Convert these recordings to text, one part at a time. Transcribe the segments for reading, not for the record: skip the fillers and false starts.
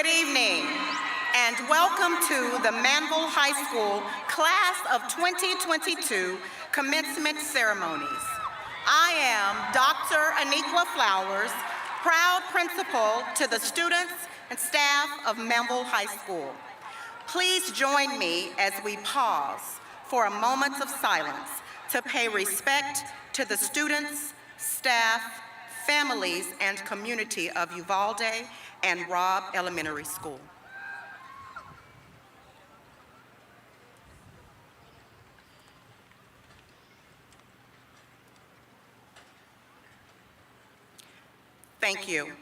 Good evening, and welcome to the Manvel High School Class of 2022 commencement ceremonies. I am Dr. Aniqua Flowers, proud principal to the students and staff of Manvel High School. Please join me as we pause for a moment of silence to pay respect to the students, staff, families, and community of Uvalde and Robb Elementary School. Thank you.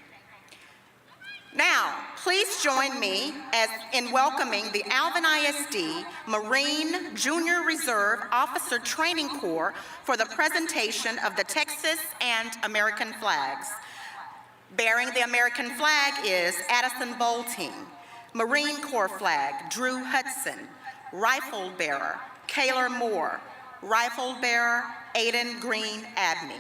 Now, please join me in welcoming the Alvin ISD Marine Junior Reserve Officer Training Corps for the presentation of the Texas and American flags. Bearing the American flag is Addison Bolting, Marine Corps flag, Drew Hudson, Rifle Bearer, Kaylor Moore, Rifle Bearer, Aiden Green Abney.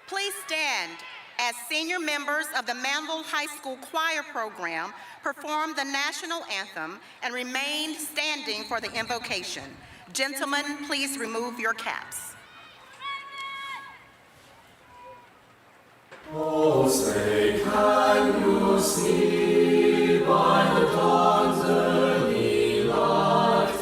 Please stand as senior members of the Manvel High School Choir Program perform the national anthem and remain standing for the invocation. Gentlemen, please remove your caps. Oh, say, can you see by the dawn's early light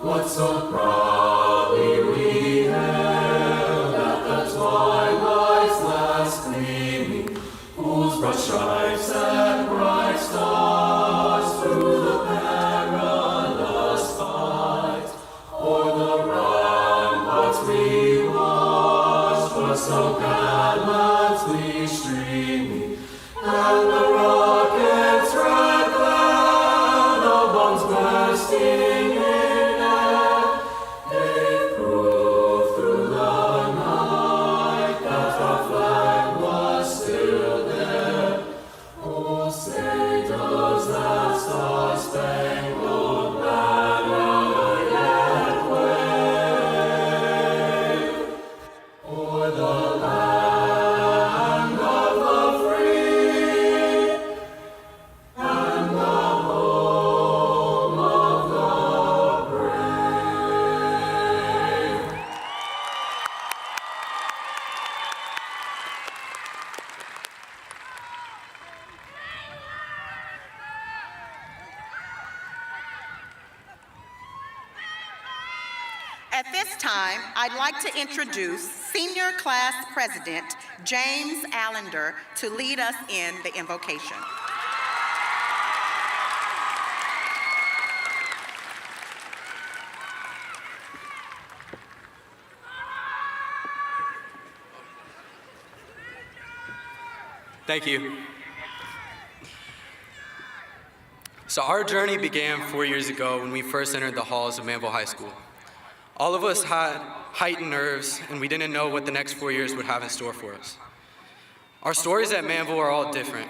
what so proudly we hailed at the twilight's last gleaming, whose broad stripes and bright stars through the perilous fight o'er the ramparts we watched were so gallantly streaming, and the rocket's red cloud of bombs bursting in air gave proof through the night that our flag was still there. Oh, say, does that star-spangled banner yet wave o'er the land of the free and the home of the brave? At this time, I'd like to introduce Senior Class President James Allender to lead us in the invocation. Thank you. So our journey began 4 years ago when we first entered the halls of Manvel High School. All of us had heightened nerves, and we didn't know what the next 4 years would have in store for us. Our stories at Manvel are all different.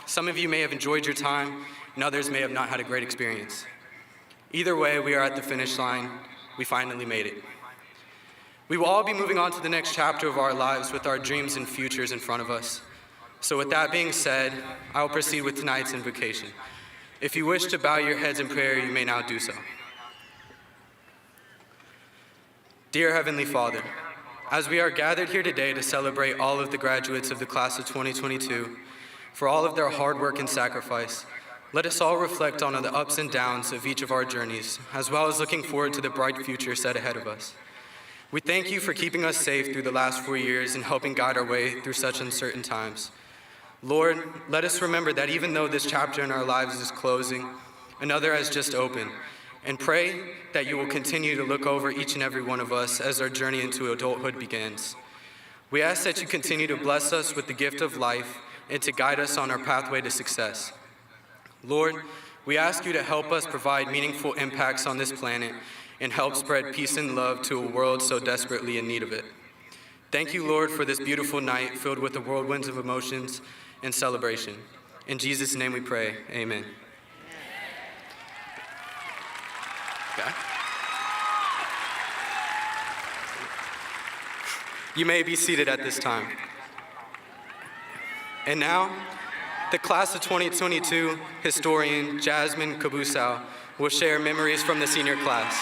Some of you may have enjoyed your time, and others may have not had a great experience. Either way, we are at the finish line. We finally made it. We will all be moving on to the next chapter of our lives with our dreams and futures in front of us. So with that being said, I will proceed with tonight's invocation. If you wish to bow your heads in prayer, you may now do so. Dear Heavenly Father, as we are gathered here today to celebrate all of the graduates of the class of 2022, for all of their hard work and sacrifice, let us all reflect on the ups and downs of each of our journeys, as well as looking forward to the bright future set ahead of us. We thank you for keeping us safe through the last 4 years and helping guide our way through such uncertain times. Lord, let us remember that even though this chapter in our lives is closing, another has just opened, and pray that you will continue to look over each and every one of us as our journey into adulthood begins. We ask that you continue to bless us with the gift of life and to guide us on our pathway to success. Lord, we ask you to help us provide meaningful impacts on this planet and help spread peace and love to a world so desperately in need of it. Thank you, Lord, for this beautiful night filled with the whirlwinds of emotions and celebration. In Jesus' name we pray, amen. Okay. You may be seated at this time. And now, the class of 2022 historian Jasmine Kabusau will share memories from the senior class.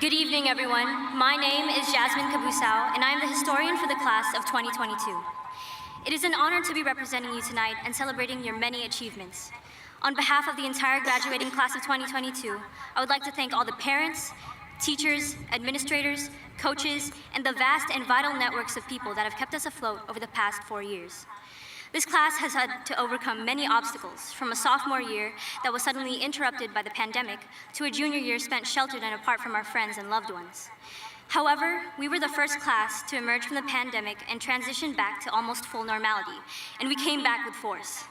Good evening, everyone. My name is Jasmine Kabusau, and I am the historian for the class of 2022. It is an honor to be representing you tonight and celebrating your many achievements. On behalf of the entire graduating class of 2022, I would like to thank all the parents, teachers, administrators, coaches, and the vast and vital networks of people that have kept us afloat over the past 4 years. This class has had to overcome many obstacles, from a sophomore year that was suddenly interrupted by the pandemic to a junior year spent sheltered and apart from our friends and loved ones. However, we were the first class to emerge from the pandemic and transition back to almost full normality, and we came back with force.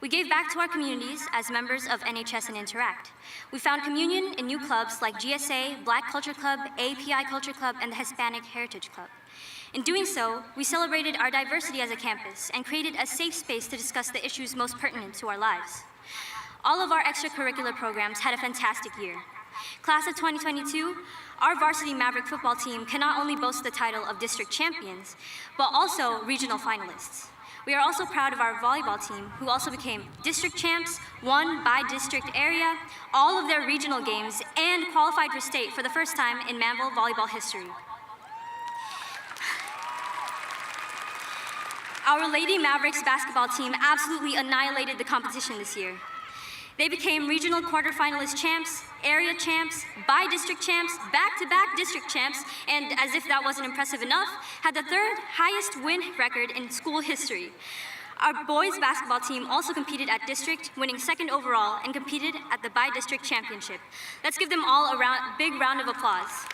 We gave back to our communities as members of NHS and Interact. We found communion in new clubs like GSA, Black Culture Club, API Culture Club, and the Hispanic Heritage Club. In doing so, we celebrated our diversity as a campus and created a safe space to discuss the issues most pertinent to our lives. All of our extracurricular programs had a fantastic year. Class of 2022, our varsity Maverick football team can not only boast the title of district champions, but also regional finalists. We are also proud of our volleyball team, who also became district champs, won by district area, all of their regional games, and qualified for state for the first time in Manvel volleyball history. Our Lady Mavericks basketball team absolutely annihilated the competition this year. They became regional quarterfinalist champs, area champs, by-district champs, back-to-back district champs, and as if that wasn't impressive enough, had the third highest win record in school history. Our boys basketball team also competed at district, winning second overall, and competed at the by-district championship. Let's give them all a big round of applause.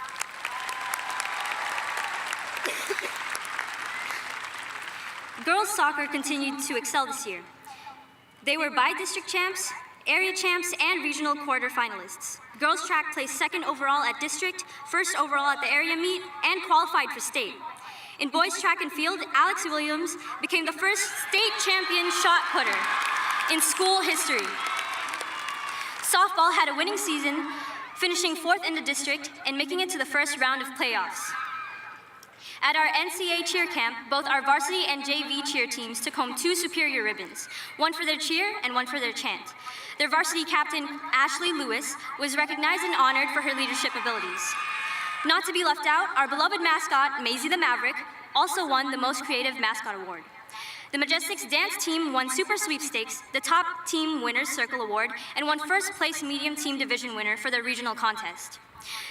Girls soccer continued to excel this year. They were by-district champs, area champs, and regional quarterfinalists. Girls track placed second overall at district, first overall at the area meet, and qualified for state. In boys track and field, Alex Williams became the first state champion shot putter in school history. Softball had a winning season, finishing fourth in the district and making it to the first round of playoffs. At our NCA cheer camp, both our varsity and JV cheer teams took home 2 superior ribbons, one for their cheer and one for their chant. Their varsity captain, Ashley Lewis, was recognized and honored for her leadership abilities. Not to be left out, our beloved mascot, Maisie the Maverick, also won the Most Creative Mascot Award. The Majestics dance team won Super Sweepstakes, the Top Team Winners Circle Award, and won first place Medium Team Division winner for their regional contest.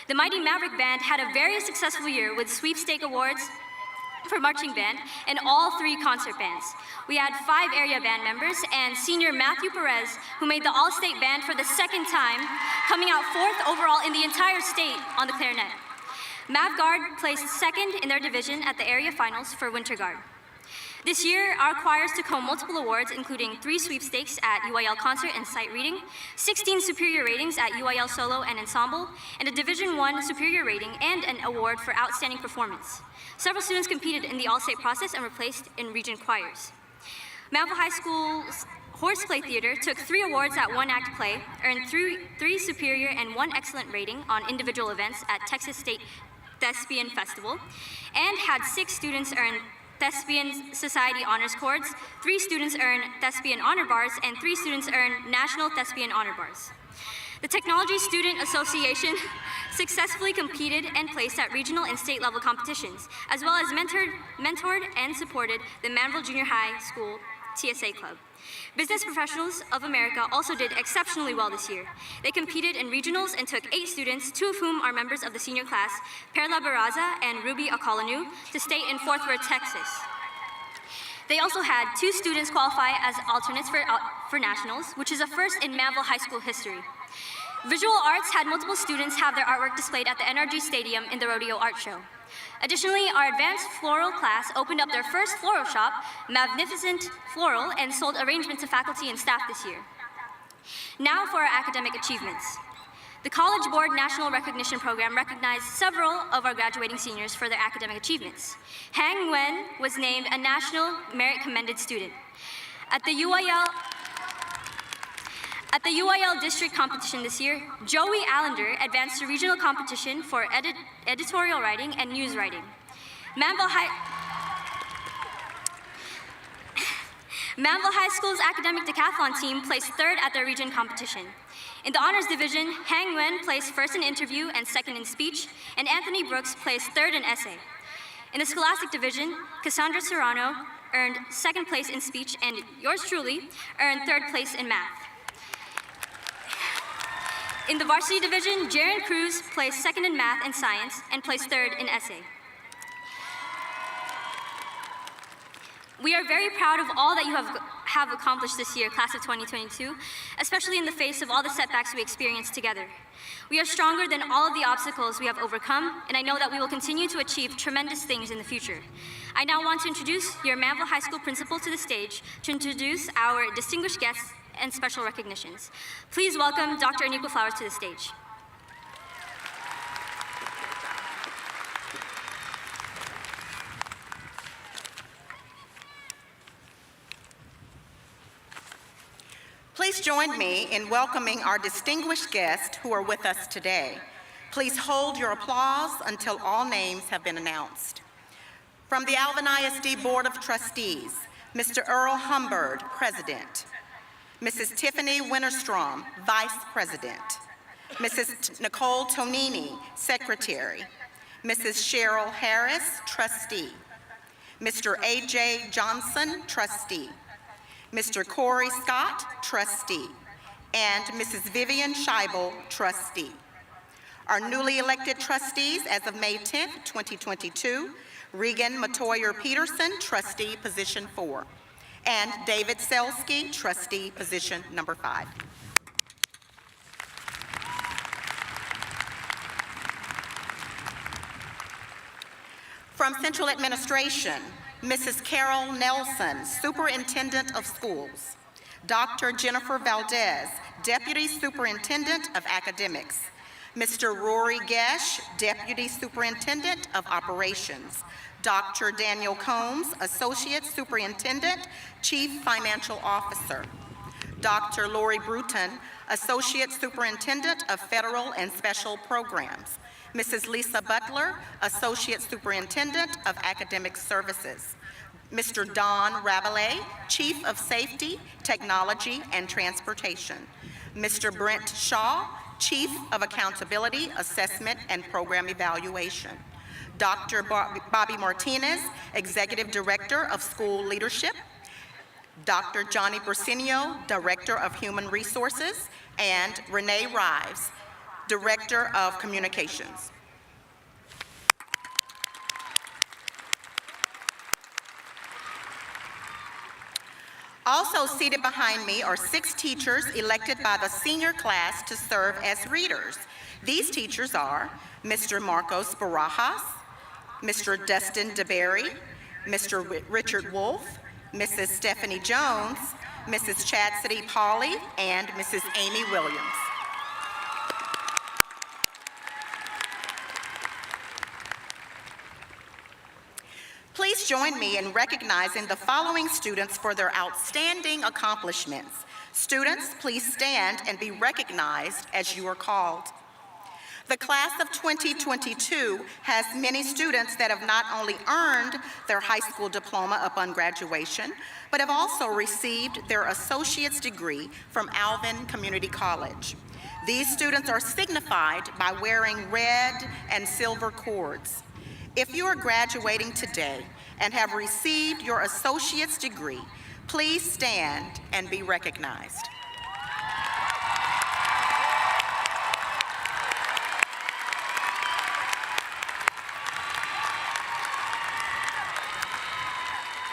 The Mighty Maverick Band had a very successful year with sweepstake awards for marching band and all 3 concert bands. We had 5 area band members and senior Matthew Perez, who made the All-State Band for the second time, coming out 4th overall in the entire state on the clarinet. MavGuard placed second in their division at the area finals for Winter Guard. This year, our choirs took home multiple awards, including 3 sweepstakes at UIL Concert and Sight Reading, 16 superior ratings at UIL Solo and Ensemble, and a Division I superior rating and an award for outstanding performance. Several students competed in the all-state process and were placed in region choirs. Manvel High School's Horseplay Theater took 3 awards at one-act play, earned 3 superior and 1 excellent rating on individual events at Texas State Thespian Festival, and had 6 students earn Thespian Society Honors Cords, 3 students earn Thespian Honor Bars, and 3 students earn National Thespian Honor Bars. The Technology Student Association successfully competed and placed at regional and state level competitions, as well as mentored and supported the Manvel Junior High School TSA Club. Business Professionals of America also did exceptionally well this year. They competed in regionals and took 8 students, 2 of whom are members of the senior class, Perla Baraza and Ruby Akalanu, to state in Fort Worth, Texas. They also had 2 students qualify as alternates for nationals, which is a first in Manvel High School history. Visual Arts had multiple students have their artwork displayed at the NRG Stadium in the Rodeo Art Show. Additionally, our advanced floral class opened up their first floral shop, Magnificent Floral, and sold arrangements to faculty and staff this year. Now for our academic achievements. The College Board National Recognition Program recognized several of our graduating seniors for their academic achievements. Hang Wen was named a National Merit Commended Student. At the UIL district competition this year, Joey Allender advanced to regional competition for editorial writing and news writing. Manvel High School's academic decathlon team placed 3rd at their region competition. In the honors division, Hang Wen placed 1st in interview and 2nd in speech, and Anthony Brooks placed 3rd in essay. In the scholastic division, Cassandra Serrano earned 2nd place in speech, and yours truly earned 3rd place in math. In the varsity division, Jaron Cruz placed 2nd in math and science and placed 3rd in essay. We are very proud of all that you have accomplished this year, class of 2022, especially in the face of all the setbacks we experienced together. We are stronger than all of the obstacles we have overcome, and I know that we will continue to achieve tremendous things in the future. I now want to introduce your Manvel High School principal to the stage to introduce our distinguished guests and special recognitions. Please welcome Dr. Aniqua Flowers to the stage. Please join me in welcoming our distinguished guests who are with us today. Please hold your applause until all names have been announced. From the Alvin ISD Board of Trustees, Mr. Earl Humbird, President. Mrs. Tiffany Winterstrom, Vice President. Mrs. Nicole Tonini, Secretary. Mrs. Cheryl Harris, Trustee. Mr. A.J. Johnson, Trustee. Mr. Corey Scott, Trustee. And Mrs. Vivian Scheibel, Trustee. Our newly elected trustees as of May 10th, 2022, Regan Matoyer Peterson, Trustee, Position 4. And David Selsky, Trustee, Position number 5. From Central Administration, Mrs. Carol Nelson, Superintendent of Schools. Dr. Jennifer Valdez, Deputy Superintendent of Academics. Mr. Rory Gesh, Deputy Superintendent of Operations. Dr. Daniel Combs, Associate Superintendent, Chief Financial Officer. Dr. Lori Bruton, Associate Superintendent of Federal and Special Programs. Mrs. Lisa Butler, Associate Superintendent of Academic Services. Mr. Don Rabelais, Chief of Safety, Technology, and Transportation. Mr. Brent Shaw, Chief of Accountability, Assessment, and Program Evaluation. Dr. Bobby Martinez, Executive Director of School Leadership. Dr. Johnny Bersenio, Director of Human Resources, and Renee Rives, Director of Communications. Also seated behind me are 6 teachers elected by the senior class to serve as readers. These teachers are Mr. Marcos Barajas, Mr. Dustin DeBerry, Mr. Richard Wolf, Mrs. Stephanie Jones, Mrs. Chastity Pauley, and Mrs. Amy Williams. Please join me in recognizing the following students for their outstanding accomplishments. Students, please stand and be recognized as you are called. The class of 2022 has many students that have not only earned their high school diploma upon graduation, but have also received their associate's degree from Alvin Community College. These students are signified by wearing red and silver cords. If you are graduating today and have received your associate's degree, please stand and be recognized.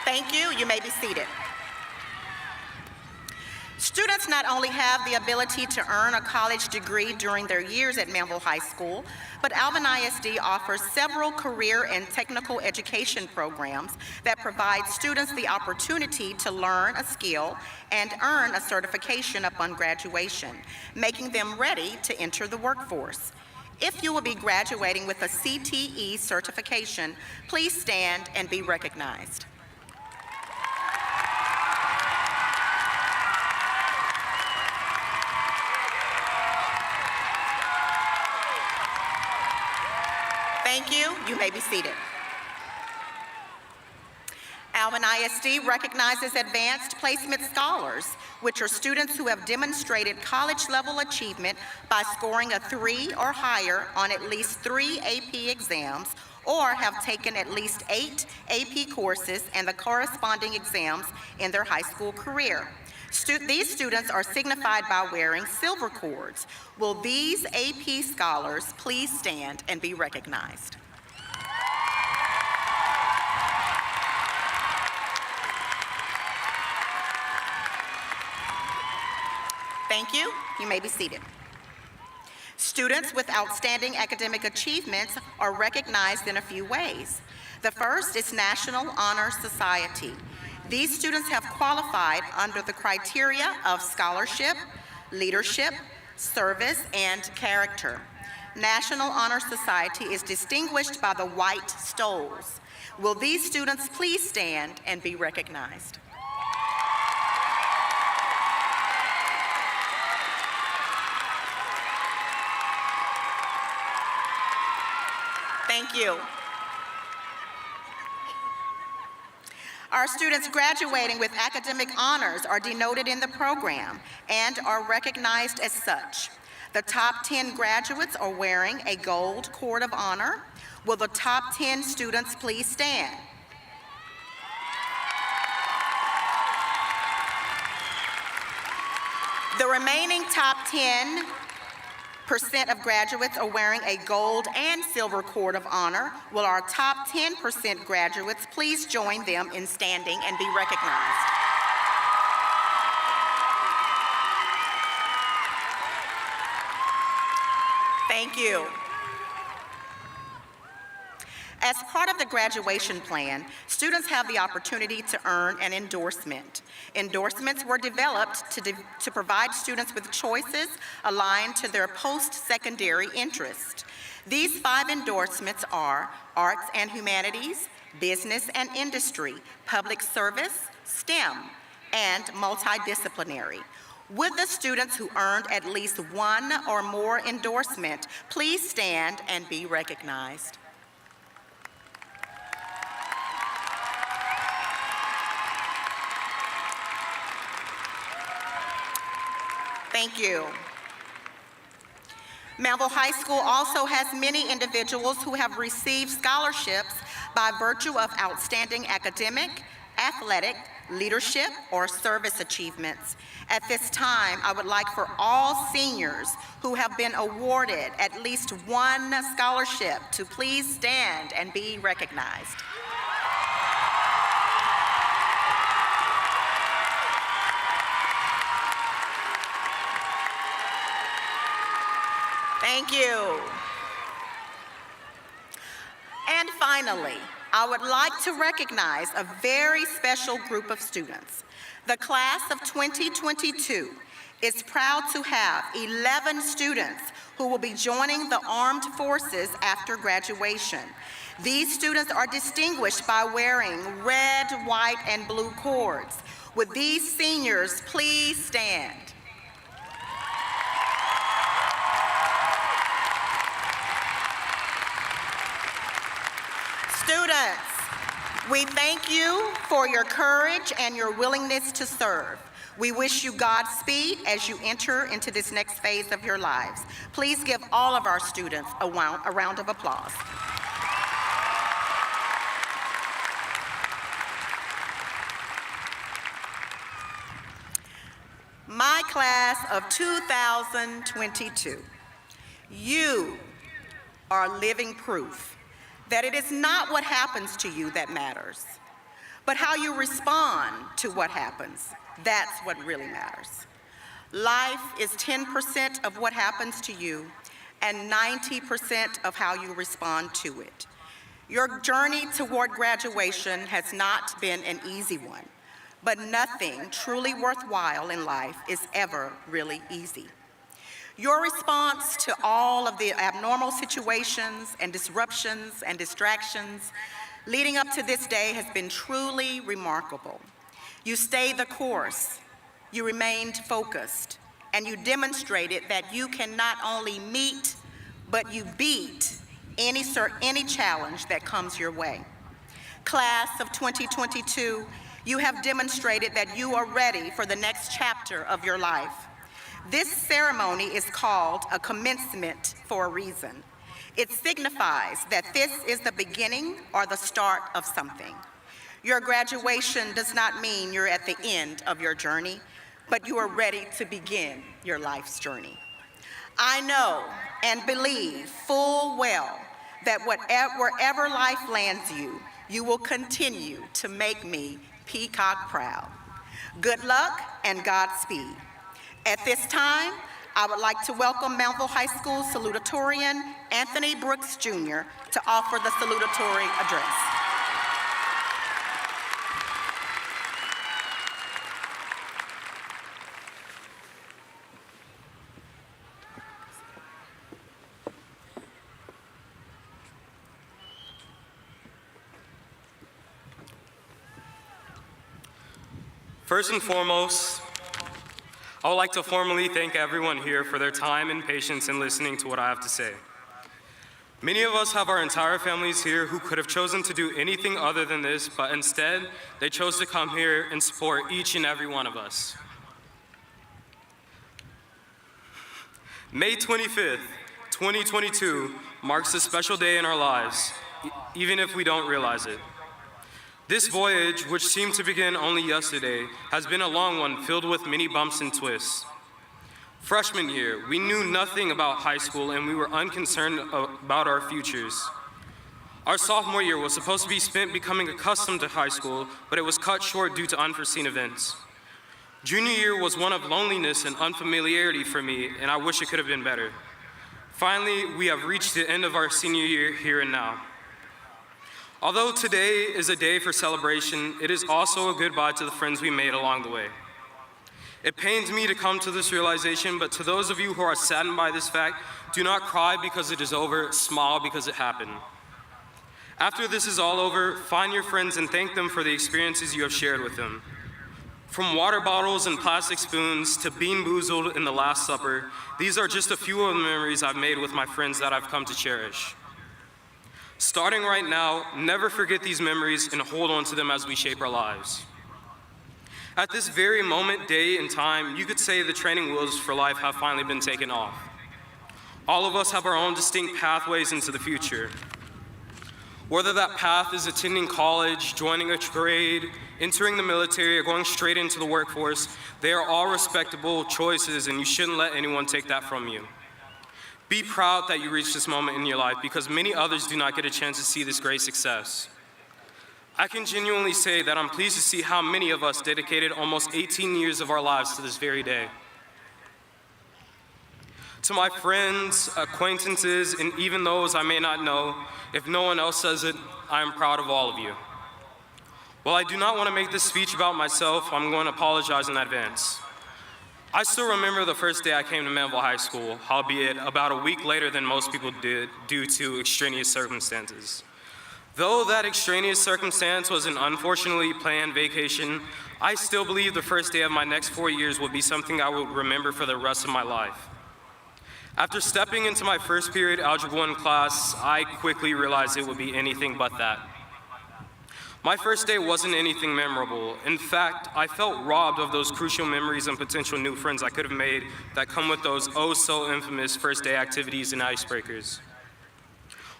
Thank you. You may be seated. Students not only have the ability to earn a college degree during their years at Manvel High School, but Alvin ISD offers several career and technical education programs that provide students the opportunity to learn a skill and earn a certification upon graduation, making them ready to enter the workforce. If you will be graduating with a CTE certification, please stand and be recognized. Thank you. You may be seated. Alvin ISD recognizes advanced placement scholars, which are students who have demonstrated college-level achievement by scoring a 3 or higher on at least 3 AP exams or have taken at least 8 AP courses and the corresponding exams in their high school career. These students are signified by wearing silver cords. Will these AP scholars please stand and be recognized? Thank you. You may be seated. Students with outstanding academic achievements are recognized in a few ways. The first is National Honor Society. These students have qualified under the criteria of scholarship, leadership, service, and character. National Honor Society is distinguished by the white stoles. Will these students please stand and be recognized? Thank you. Our students graduating with academic honors are denoted in the program and are recognized as such. The top 10 graduates are wearing a gold cord of honor. Will the top 10 students please stand? The remaining top 10% of graduates are wearing a gold and silver cord of honor. Will our top 10% graduates please join them in standing and be recognized? Thank you. As part of the graduation plan, students have the opportunity to earn an endorsement. Endorsements were developed to provide students with choices aligned to their post-secondary interest. These 5 endorsements are arts and humanities, business and industry, public service, STEM, and multidisciplinary. Would the students who earned at least 1 or more endorsement please stand and be recognized? Thank you. Manvel High School also has many individuals who have received scholarships by virtue of outstanding academic, athletic, leadership, or service achievements. At this time, I would like for all seniors who have been awarded at least 1 scholarship to please stand and be recognized. Thank you. And finally, I would like to recognize a very special group of students. The class of 2022 is proud to have 11 students who will be joining the armed forces after graduation. These students are distinguished by wearing red, white, and blue cords. Would these seniors please stand? Students, we thank you for your courage and your willingness to serve. We wish you Godspeed as you enter into this next phase of your lives. Please give all of our students a round of applause. My class of 2022, you are living proof that it is not what happens to you that matters, but how you respond to what happens. That's what really matters. Life is 10% of what happens to you and 90% of how you respond to it. Your journey toward graduation has not been an easy one, but nothing truly worthwhile in life is ever really easy. Your response to all of the abnormal situations and disruptions and distractions leading up to this day has been truly remarkable. You stayed the course, you remained focused, and you demonstrated that you can not only meet, but you beat any challenge that comes your way. Class of 2022, you have demonstrated that you are ready for the next chapter of your life. This ceremony is called a commencement for a reason. It signifies that this is the beginning or the start of something. Your graduation does not mean you're at the end of your journey, but you are ready to begin your life's journey. I know and believe full well that wherever life lands you, you will continue to make me Peacock proud. Good luck and Godspeed. At this time, I would like to welcome Manvel High School salutatorian Anthony Brooks Jr. to offer the salutatory address. First and foremost, I would like to formally thank everyone here for their time and patience in listening to what I have to say. Many of us have our entire families here who could have chosen to do anything other than this, but instead, they chose to come here and support each and every one of us. May 25th, 2022 marks a special day in our lives, even if we don't realize it. This voyage, which seemed to begin only yesterday, has been a long one filled with many bumps and twists. Freshman year, we knew nothing about high school and we were unconcerned about our futures. Our sophomore year was supposed to be spent becoming accustomed to high school, but it was cut short due to unforeseen events. Junior year was one of loneliness and unfamiliarity for me, and I wish it could have been better. Finally, we have reached the end of our senior year here and now. Although today is a day for celebration, it is also a goodbye to the friends we made along the way. It pains me to come to this realization, but to those of you who are saddened by this fact, do not cry because it is over, smile because it happened. After this is all over, find your friends and thank them for the experiences you have shared with them. From water bottles and plastic spoons to Bean Boozled in the Last Supper, these are just a few of the memories I've made with my friends that I've come to cherish. Starting right now, never forget these memories and hold on to them as we shape our lives. At this very moment, day, and time, you could say the training wheels for life have finally been taken off. All of us have our own distinct pathways into the future. Whether that path is attending college, joining a trade, entering the military, or going straight into the workforce, they are all respectable choices and you shouldn't let anyone take that from you. Be proud that you reached this moment in your life because many others do not get a chance to see this great success. I can genuinely say that I'm pleased to see how many of us dedicated almost 18 years of our lives to this very day. To my friends, acquaintances, and even those I may not know, if no one else says it, I am proud of all of you. While I do not want to make this speech about myself, I'm going to apologize in advance. I still remember the first day I came to Manvel High School, albeit about a week later than most people did due to extraneous circumstances. Though that extraneous circumstance was an unfortunately planned vacation, I still believe the first day of my next 4 years will be something I will remember for the rest of my life. After stepping into my first period Algebra 1 class, I quickly realized it would be anything but that. My first day wasn't anything memorable. In fact, I felt robbed of those crucial memories and potential new friends I could have made that come with those oh so infamous first day activities and icebreakers.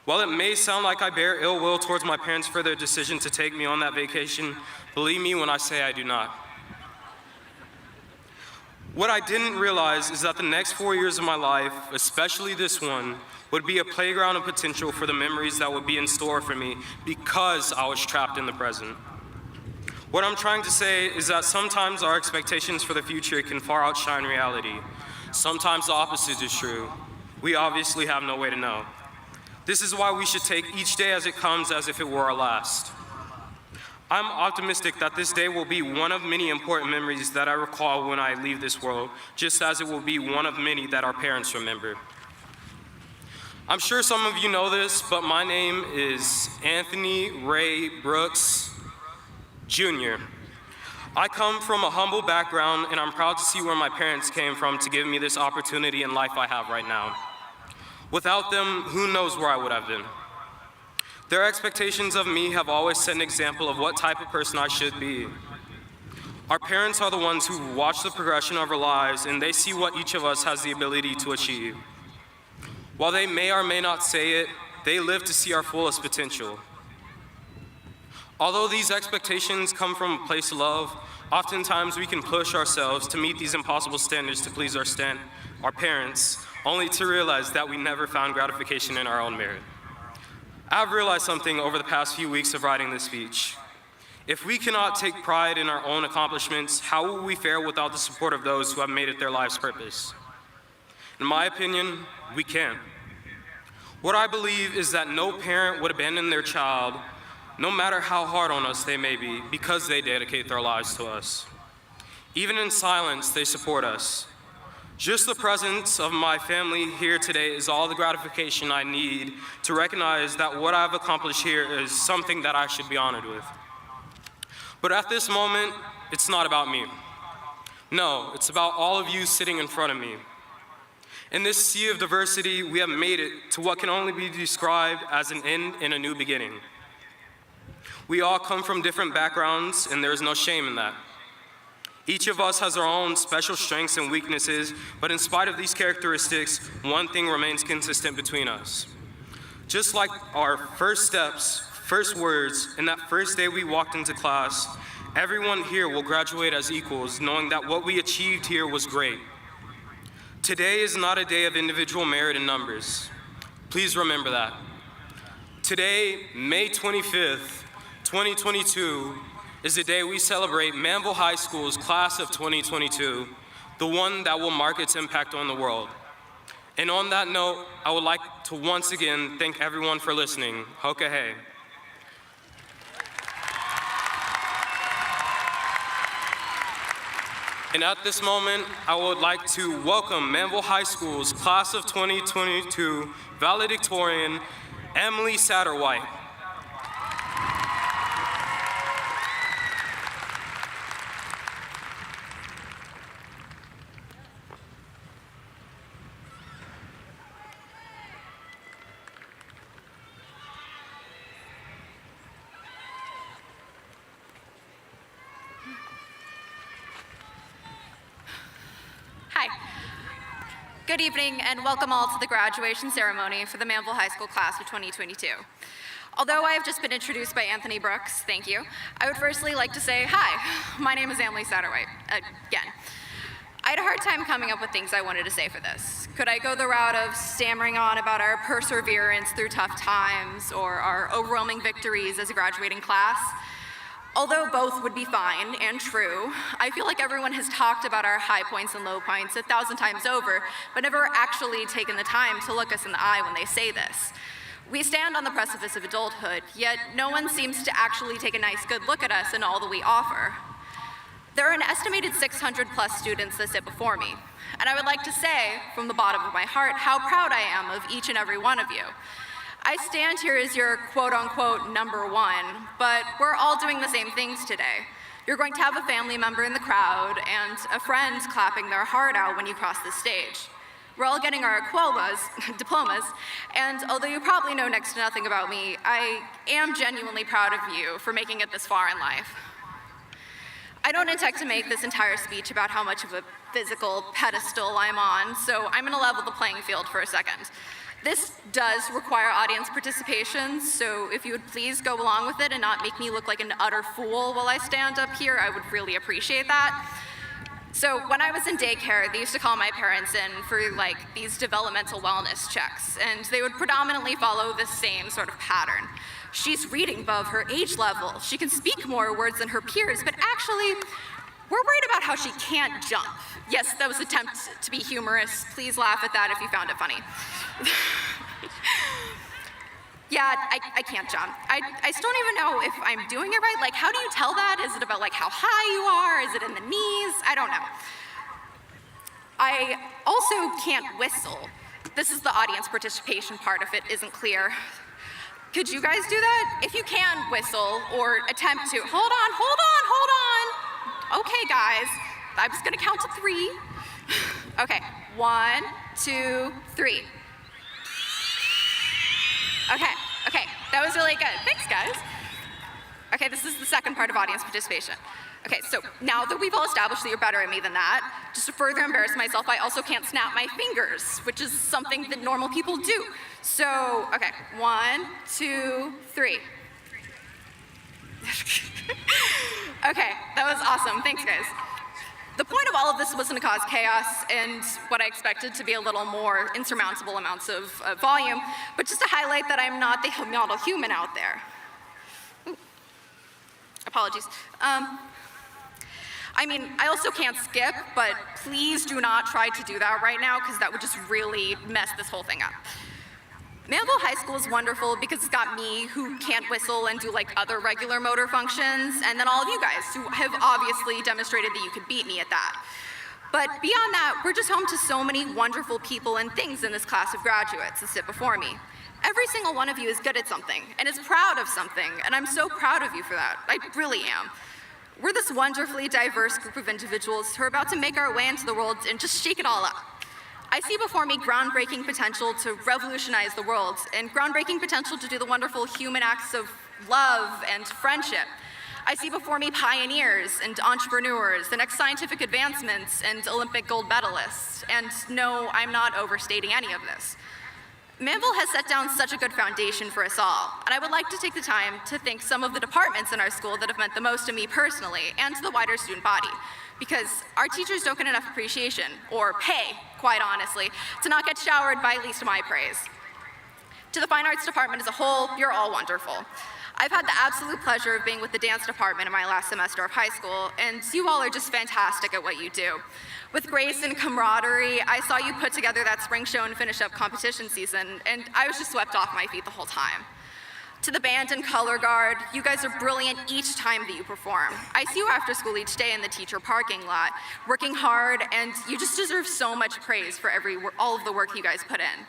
While it may sound like I bear ill will towards my parents for their decision to take me on that vacation, believe me when I say I do not. What I didn't realize is that the next 4 years of my life, especially this one, would be a playground of potential for the memories that would be in store for me because I was trapped in the present. What I'm trying to say is that sometimes our expectations for the future can far outshine reality. Sometimes the opposite is true. We obviously have no way to know. This is why we should take each day as it comes as if it were our last. I'm optimistic that this day will be one of many important memories that I recall when I leave this world, just as it will be one of many that our parents remember. I'm sure some of you know this, but my name is Anthony Ray Brooks, Jr. I come from a humble background, and I'm proud to see where my parents came from to give me this opportunity in life I have right now. Without them, who knows where I would have been. Their expectations of me have always set an example of what type of person I should be. Our parents are the ones who watch the progression of our lives, and they see what each of us has the ability to achieve. While they may or may not say it, they live to see our fullest potential. Although these expectations come from a place of love, oftentimes we can push ourselves to meet these impossible standards to please our parents, only to realize that we never found gratification in our own merit. I've realized something over the past few weeks of writing this speech. If we cannot take pride in our own accomplishments, how will we fare without the support of those who have made it their life's purpose? In my opinion, we can't. What I believe is that no parent would abandon their child, no matter how hard on us they may be, because they dedicate their lives to us. Even in silence, they support us. Just the presence of my family here today is all the gratification I need to recognize that what I've accomplished here is something that I should be honored with. But at this moment, it's not about me. No, it's about all of you sitting in front of me. In this sea of diversity, we have made it to what can only be described as an end and a new beginning. We all come from different backgrounds, and there is no shame in that. Each of us has our own special strengths and weaknesses, but in spite of these characteristics, one thing remains consistent between us. Just like our first steps, first words, and that first day we walked into class, everyone here will graduate as equals, knowing that what we achieved here was great. Today is not a day of individual merit and numbers. Please remember that. Today, May 25th, 2022, is the day we celebrate Manvel High School's class of 2022, the one that will mark its impact on the world. And on that note, I would like to once again thank everyone for listening. Hoka hey. And at this moment, I would like to welcome Manvel High School's class of 2022 valedictorian, Emily Satterwhite. Hi. Good evening and welcome all to the graduation ceremony for the Manvel High School class of 2022. Although I have just been introduced by Anthony Brooks, thank you, I would firstly like to say hi. My name is Emily Satterwhite, again. I had a hard time coming up with things I wanted to say for this. Could I go the route of stammering on about our perseverance through tough times or our overwhelming victories as a graduating class? Although both would be fine and true, I feel like everyone has talked about our high points and low points 1,000 times over, but never actually taken the time to look us in the eye when they say this. We stand on the precipice of adulthood, yet no one seems to actually take a nice good look at us and all that we offer. There are an estimated 600 plus students that sit before me, and I would like to say, from the bottom of my heart, how proud I am of each and every one of you. I stand here as your quote-unquote number one, but we're all doing the same things today. You're going to have a family member in the crowd and a friend clapping their heart out when you cross the stage. We're all getting our diplomas, and although you probably know next to nothing about me, I am genuinely proud of you for making it this far in life. I don't intend to make this entire speech about how much of a physical pedestal I'm on, so I'm gonna level the playing field for a second. This does require audience participation, so if you would please go along with it and not make me look like an utter fool while I stand up here, I would really appreciate that. So when I was in daycare, they used to call my parents in for like these developmental wellness checks, and they would predominantly follow the same sort of pattern. She's reading above her age level. She can speak more words than her peers, but actually, we're worried about how she can't jump. Yes, that was an attempt to be humorous. Please laugh at that if you found it funny. Yeah, I can't jump. I still don't even know if I'm doing it right. Like, how do you tell that? Is it about like how high you are? Is it in the knees? I don't know. I also can't whistle. This is the audience participation part if it isn't clear. Could you guys do that? If you can whistle or attempt to. Hold on. Okay, guys. I'm just gonna count to 3. Okay, 1, 2, 3. Okay, that was really good. Thanks, guys. Okay, this is the second part of audience participation. Okay, so now that we've all established that you're better at me than that, just to further embarrass myself, I also can't snap my fingers, which is something that normal people do. So, okay, 1, 2, 3. Okay, that was awesome. Thanks, guys. The point of all of this wasn't to cause chaos and what I expected to be a little more insurmountable amounts of volume, but just to highlight that I'm not the model human out there. Ooh. Apologies. I mean, I also can't skip, but please do not try to do that right now because that would just really mess this whole thing up. Manvel High School is wonderful because it's got me who can't whistle and do like other regular motor functions, and then all of you guys who have obviously demonstrated that you could beat me at that. But beyond that, we're just home to so many wonderful people and things in this class of graduates that sit before me. Every single one of you is good at something and is proud of something, and I'm so proud of you for that. I really am. We're this wonderfully diverse group of individuals who are about to make our way into the world and just shake it all up. I see before me groundbreaking potential to revolutionize the world and groundbreaking potential to do the wonderful human acts of love and friendship. I see before me pioneers and entrepreneurs, the next scientific advancements and Olympic gold medalists. And no, I'm not overstating any of this. Manvel has set down such a good foundation for us all, and I would like to take the time to thank some of the departments in our school that have meant the most to me personally and to the wider student body, because our teachers don't get enough appreciation, or pay, quite honestly, to not get showered by at least my praise. To the Fine Arts Department as a whole, you're all wonderful. I've had the absolute pleasure of being with the dance department in my last semester of high school, and you all are just fantastic at what you do. With grace and camaraderie, I saw you put together that spring show and finish up competition season, and I was just swept off my feet the whole time. To the band and color guard, you guys are brilliant each time that you perform. I see you after school each day in the teacher parking lot, working hard, and you just deserve so much praise for all of the work you guys put in.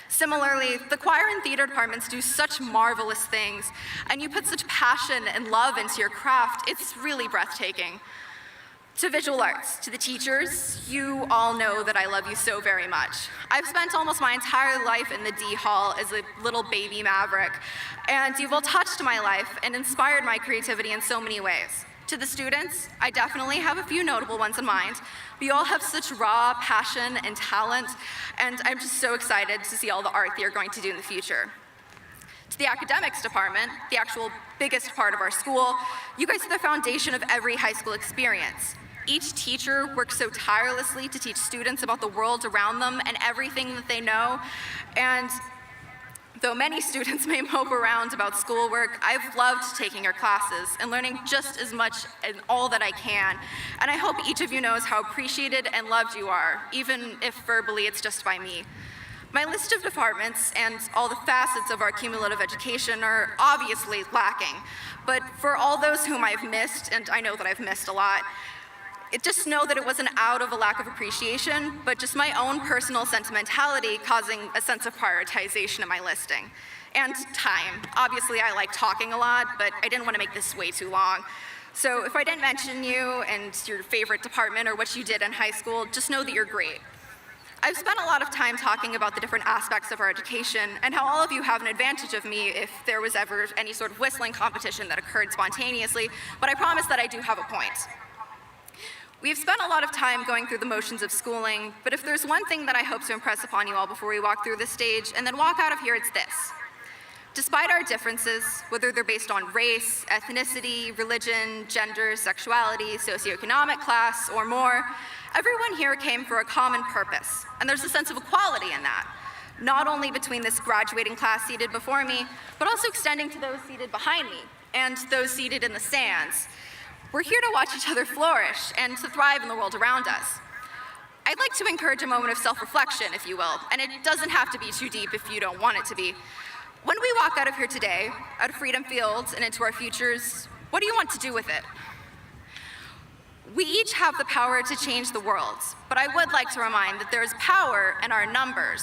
Similarly, the choir and theater departments do such marvelous things, and you put such passion and love into your craft, it's really breathtaking. To visual arts, to the teachers, you all know that I love you so very much. I've spent almost my entire life in the D Hall as a little baby maverick, and you've all touched my life and inspired my creativity in so many ways. To the students, I definitely have a few notable ones in mind, but you all have such raw passion and talent, and I'm just so excited to see all the art that you're going to do in the future. To the academics department, the actual biggest part of our school, you guys are the foundation of every high school experience. Each teacher works so tirelessly to teach students about the world around them and everything that they know. And though many students may mope around about schoolwork, I've loved taking your classes and learning just as much and all that I can. And I hope each of you knows how appreciated and loved you are, even if verbally it's just by me. My list of departments and all the facets of our cumulative education are obviously lacking, but for all those whom I've missed, and I know that I've missed a lot, just know that it wasn't out of a lack of appreciation, but just my own personal sentimentality causing a sense of prioritization in my listing. And time. Obviously, I like talking a lot, but I didn't want to make this way too long. So if I didn't mention you and your favorite department or what you did in high school, just know that you're great. I've spent a lot of time talking about the different aspects of our education and how all of you have an advantage of me if there was ever any sort of whistling competition that occurred spontaneously, but I promise that I do have a point. We've spent a lot of time going through the motions of schooling, but if there's one thing that I hope to impress upon you all before we walk through this stage and then walk out of here, it's this. Despite our differences, whether they're based on race, ethnicity, religion, gender, sexuality, socioeconomic class, or more, everyone here came for a common purpose, and there's a sense of equality in that, not only between this graduating class seated before me, but also extending to those seated behind me and those seated in the stands. We're here to watch each other flourish and to thrive in the world around us. I'd like to encourage a moment of self-reflection, if you will, and it doesn't have to be too deep if you don't want it to be. When we walk out of here today, out of Freedom Field and into our futures, what do you want to do with it? We each have the power to change the world, but I would like to remind that there is power in our numbers.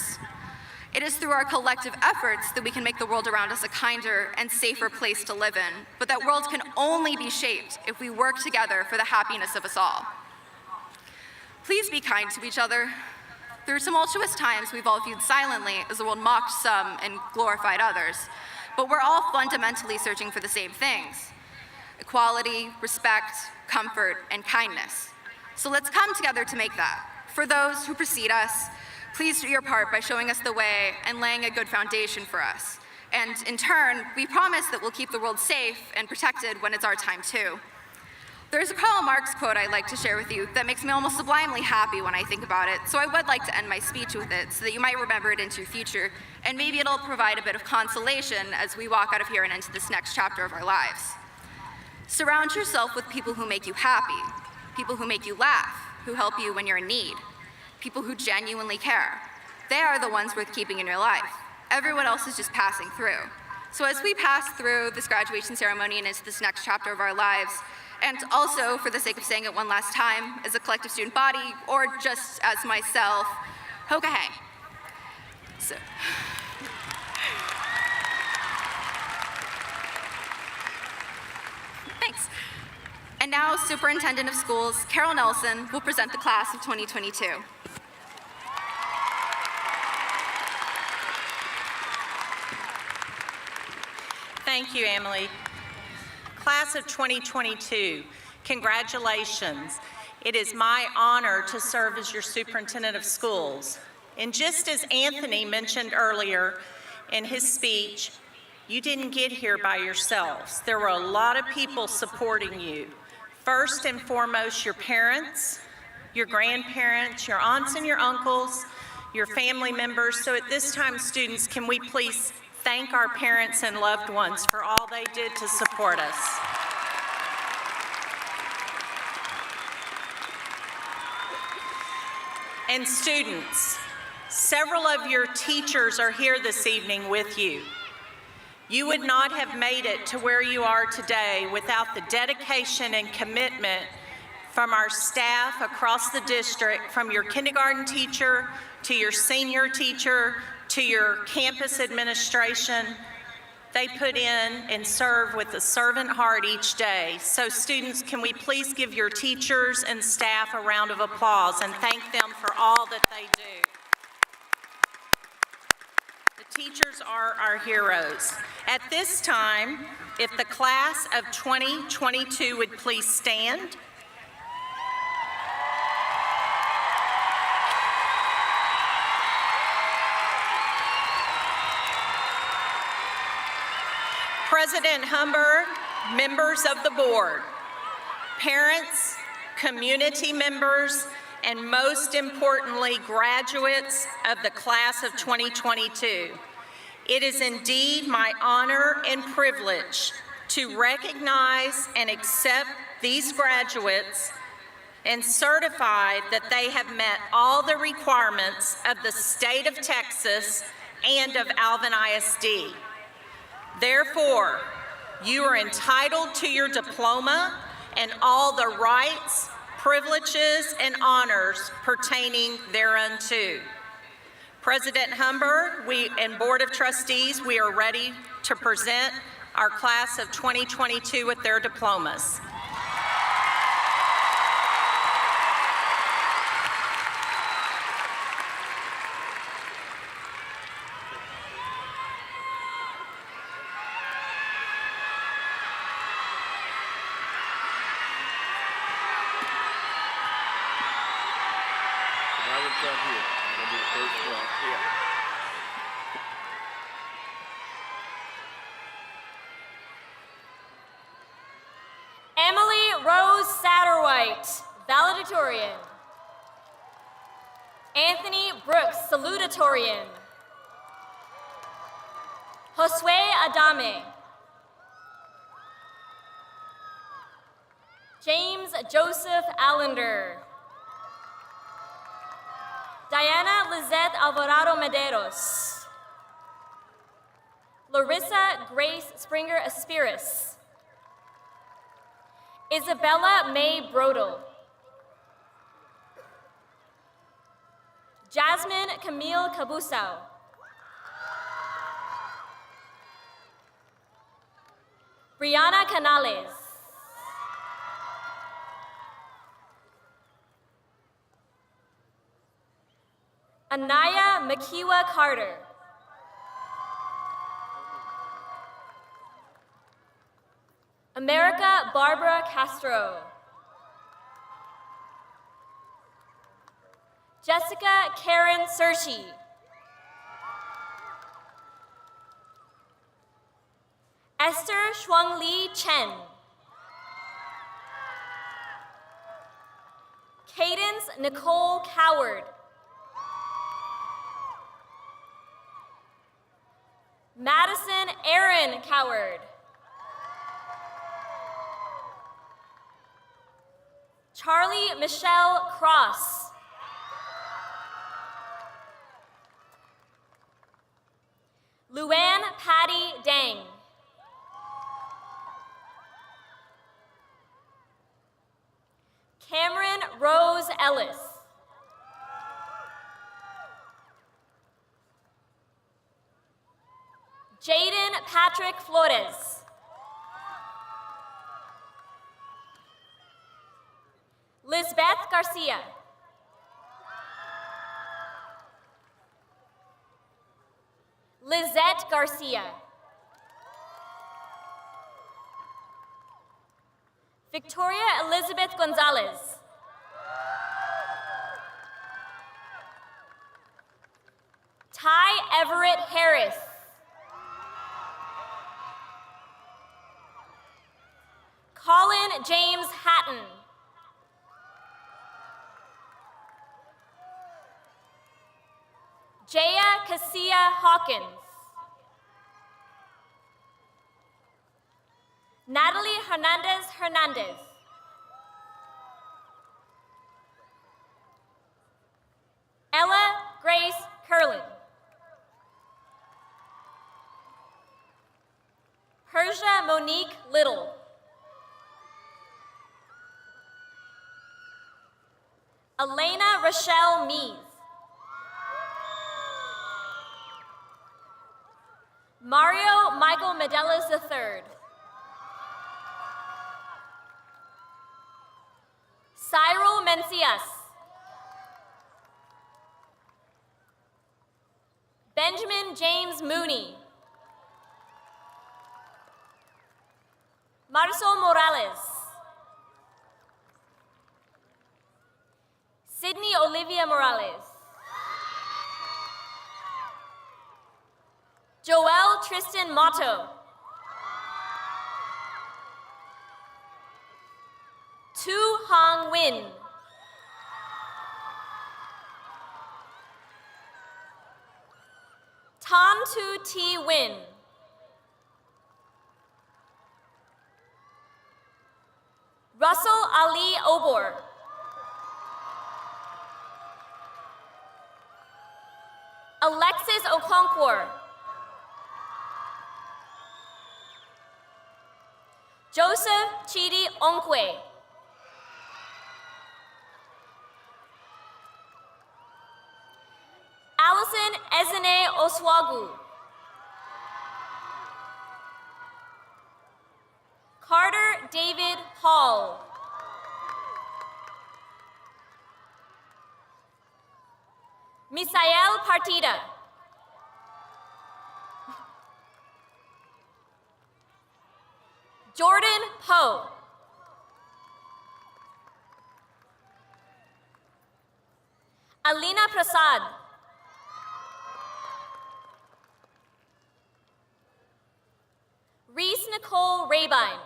It is through our collective efforts that we can make the world around us a kinder and safer place to live in, but that world can only be shaped if we work together for the happiness of us all. Please be kind to each other. Through tumultuous times, we've all viewed silently as the world mocked some and glorified others, but we're all fundamentally searching for the same things: equality, respect, comfort, and kindness. So let's come together to make that. For those who precede us, please do your part by showing us the way and laying a good foundation for us. And in turn, we promise that we'll keep the world safe and protected when it's our time too. There's a Karl Marx quote I'd like to share with you that makes me almost sublimely happy when I think about it, so I would like to end my speech with it so that you might remember it into your future, and maybe it'll provide a bit of consolation as we walk out of here and into this next chapter of our lives. Surround yourself with people who make you happy, people who make you laugh, who help you when you're in need, people who genuinely care. They are the ones worth keeping in your life. Everyone else is just passing through. So as we pass through this graduation ceremony and into this next chapter of our lives, and also for the sake of saying it one last time, as a collective student body, or just as myself, Hokahe. So. Thanks. And now, Superintendent of Schools, Carol Nelson, will present the class of 2022. Thank you, Emily. Class of 2022, congratulations. It is my honor to serve as your superintendent of schools. And just as Anthony mentioned earlier in his speech, you didn't get here by yourselves. There were a lot of people supporting you. First and foremost, your parents, your grandparents, your aunts and your uncles, your family members. So at this time, students, can we please thank our parents and loved ones for all they did to support us. And students, several of your teachers are here this evening with you. You would not have made it to where you are today without the dedication and commitment from our staff across the district, from your kindergarten teacher to your senior teacher, to your campus administration. They put in and serve with a servant heart each day. So students, can we please give your teachers and staff a round of applause and thank them for all that they do. The teachers are our heroes. At this time, if the class of 2022 would please stand. President Humber, members of the board, parents, community members, and most importantly, graduates of the class of 2022. It is indeed my honor and privilege to recognize and accept these graduates and certify that they have met all the requirements of the state of Texas and of Alvin ISD. Therefore, you are entitled to your diploma and all the rights, privileges, and honors pertaining thereunto. President Humber, and Board of Trustees, we are ready to present our class of 2022 with their diplomas. up here. You're gonna be the first one. Yeah. Emily Rose Satterwhite, valedictorian. Anthony Brooks, salutatorian. Josue Adame. James Joseph Allender. Diana Lizette Alvarado Medeiros. Larissa Grace Springer Aspiris. Isabella May Brodel. Jasmine Camille Cabusau. Brianna Canales. Anaya Makiwa Carter. America Barbara Castro. Jessica Karen Searchy. Esther Shuangli Chen. Cadence Nicole Coward. Madison Aaron Coward. Charlie Michelle Cross. Luann Patty Dang. Cameron Rose Ellis. Jaden Patrick Flores. Lisbeth Garcia. Lizette Garcia. Victoria Elizabeth Gonzalez. Ty Everett Harris. Colin James Hatton. Jaya Cassia Hawkins. Natalie Hernandez Hernandez. Ella Grace Curlin. Persia Monique Little. Elena Rochelle Mees. Mario Michael Medelas III. Cyril Mencias. Benjamin James Mooney. Marisol Morales. Sydney Olivia Morales. Joel Tristan Motto. Tu Hong Win. Tan Tu T Win. Russell Ali Obor. Alexis Okonkwo. Joseph Chidi Onkwe. Allison Ezene Oswagu. Carter David Hall. Misael Partida. Jordan Poe. Alina Prasad. Reese Nicole Rabine.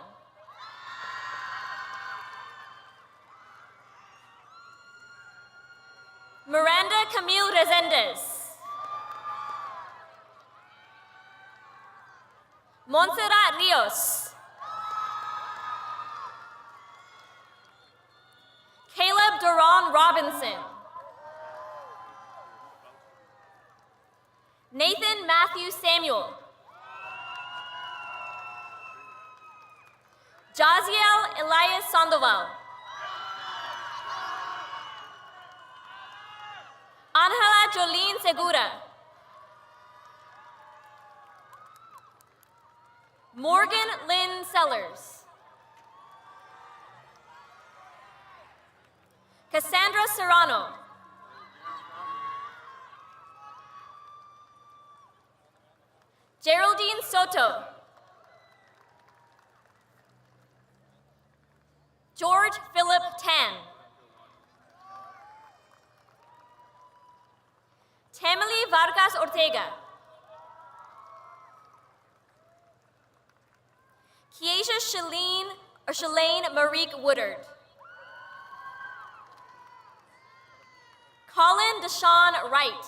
Miranda Camille Resendez. Montserrat Rios. Caleb Duran Robinson. Nathan Matthew Samuel. Jaziel Elias Sandoval. Angela Jolene Segura. Morgan Lynn Sellers. Cassandra Serrano. Geraldine Soto. George Philip Tan. Tamily Vargas Ortega. Kiesha Shalane Marique Woodard. Colin Deshawn Wright.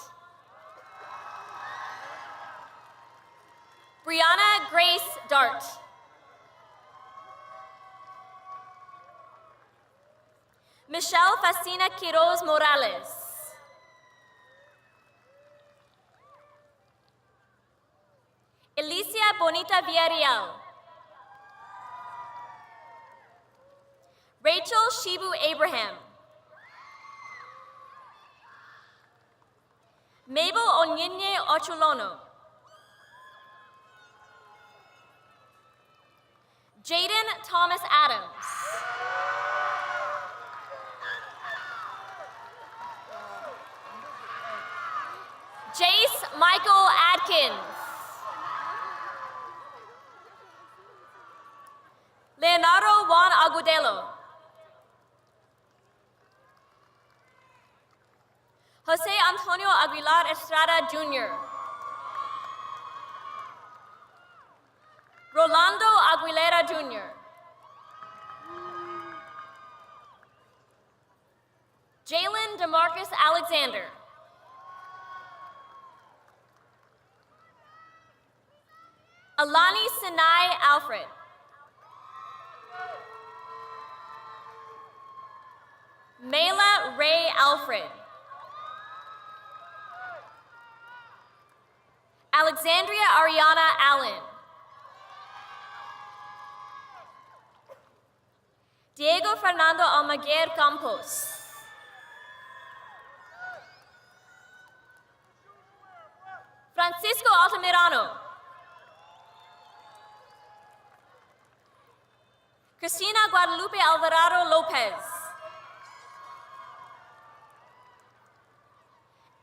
Brianna Grace Dart. Michelle Fascina Quiroz Morales. Alicia Bonita Villarreal. Rachel Shibu Abraham. Mabel Onyinye Ochulono. Jaden Thomas Adams. Jace Michael Adkins. Leonardo Juan Agudelo. Jose Antonio Aguilar Estrada Jr. Rolando Aguilera Jr. Jalen DeMarcus Alexander. Alani Sinai Alfred. Mela Ray Alfred. Alexandria Ariana Allen. Diego Fernando Almaguer Campos. Francisco Altamirano. Cristina Guadalupe Alvarado Lopez.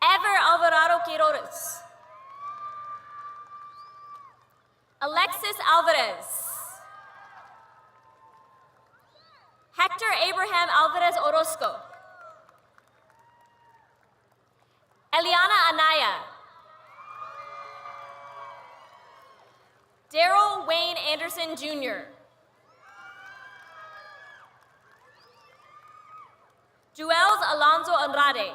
Ever Alvarado Quiroz. Alexis Alvarez. Hector Abraham Alvarez Orozco. Eliana Anaya. Daryl Wayne Anderson Jr. Juels Alonso Andrade.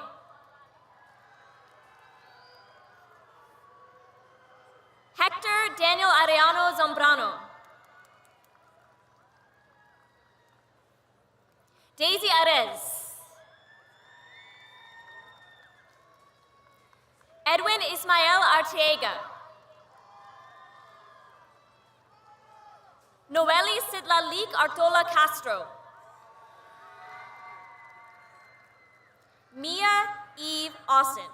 Hector Daniel Arellano Zambrano. Daisy Arez. Edwin Ismael Arteaga. Noeli Sidlalik Artola Castro. Mia Eve Austin.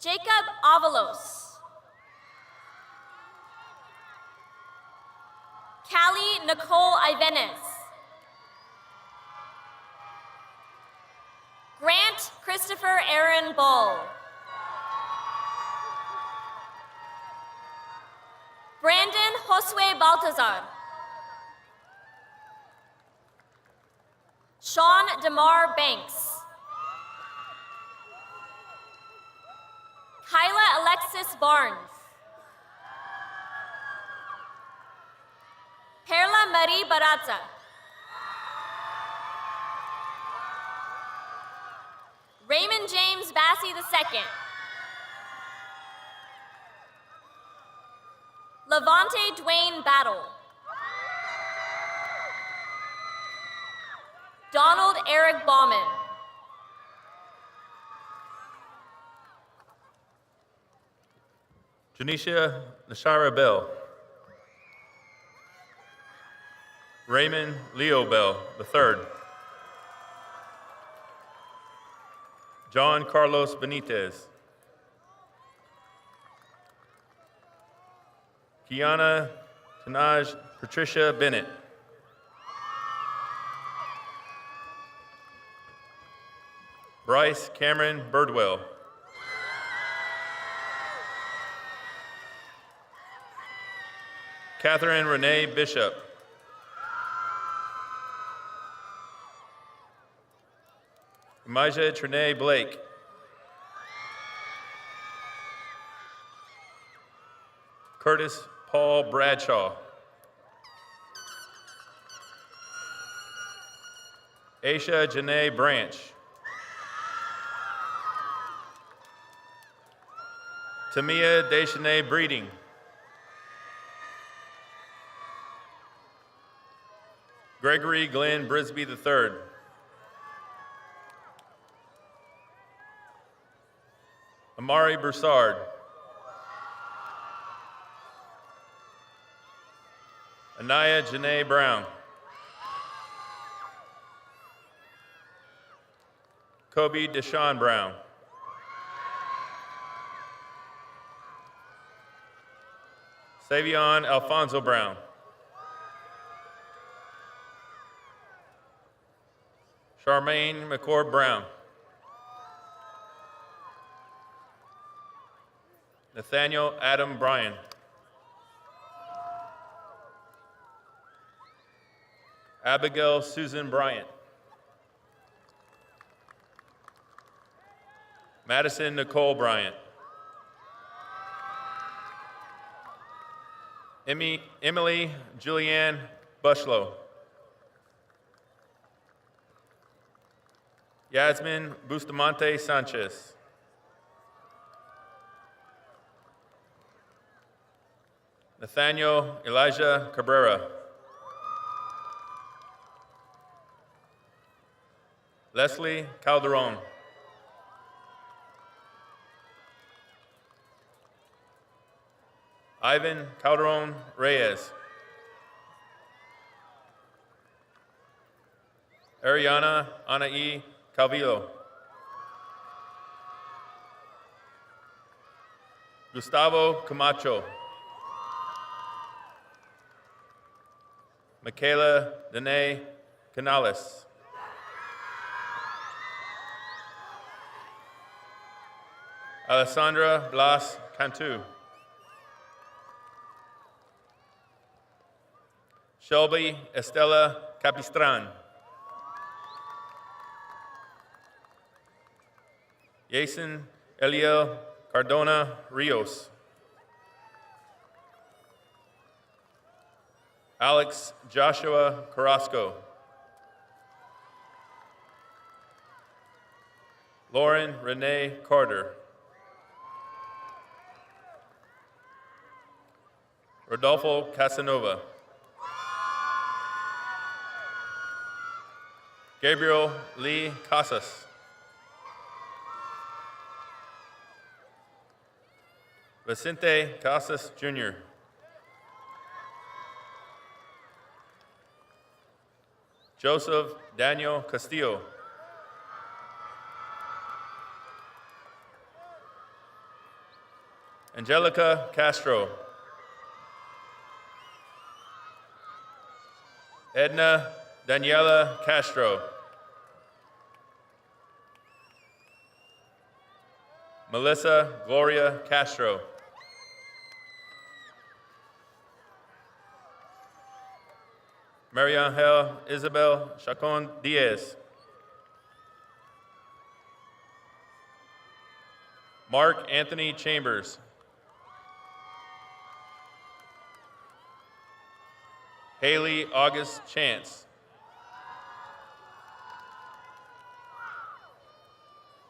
Jacob Avalos. Callie Nicole Ivenez. Grant Christopher Aaron Ball. Brandon Josue Baltazar. Sean DeMar Banks. Kyla Alexis Barnes. Perla Marie Barazza. Raymond James Bassey II. Levante Dwayne Battle. Donald Eric Bauman. Janisha Nashara Bell. Raymond Leo Bell III. John Carlos Benitez. Kiana Tanaj Patricia Bennett. Bryce Cameron Birdwell. Catherine Renee Bishop. Elijah Trinae Blake. Curtis Paul Bradshaw. Aisha Janae Branch. Tamia Deshanae Breeding. Gregory Glenn Brisby III. Amari Broussard. Anaya Janae Brown. Kobe Deshaun Brown. Savion Alfonso Brown. Charmaine McCord Brown. Nathaniel Adam Bryan. Abigail Susan Bryant. Madison Nicole Bryant. Emily Julianne Bushlow. Yasmin Bustamante Sanchez. Nathaniel Elijah Cabrera. Leslie Calderon. Ivan Calderon Reyes. Ariana Anaí Calvillo. Gustavo Camacho. Michaela Danae Canales. Alessandra Blas Cantu. Shelby Estela Capistran. Jason Eliel Cardona Rios. Alex Joshua Carrasco. Lauren Renee Carter. Rodolfo Casanova. Gabriel Lee Casas. Vicente Casas Jr. Joseph Daniel Castillo. Angelica Castro. Edna Daniela Castro. Melissa Gloria Castro. Maria Angel Isabel Chacon Diaz. Mark Anthony Chambers. Haley August Chance.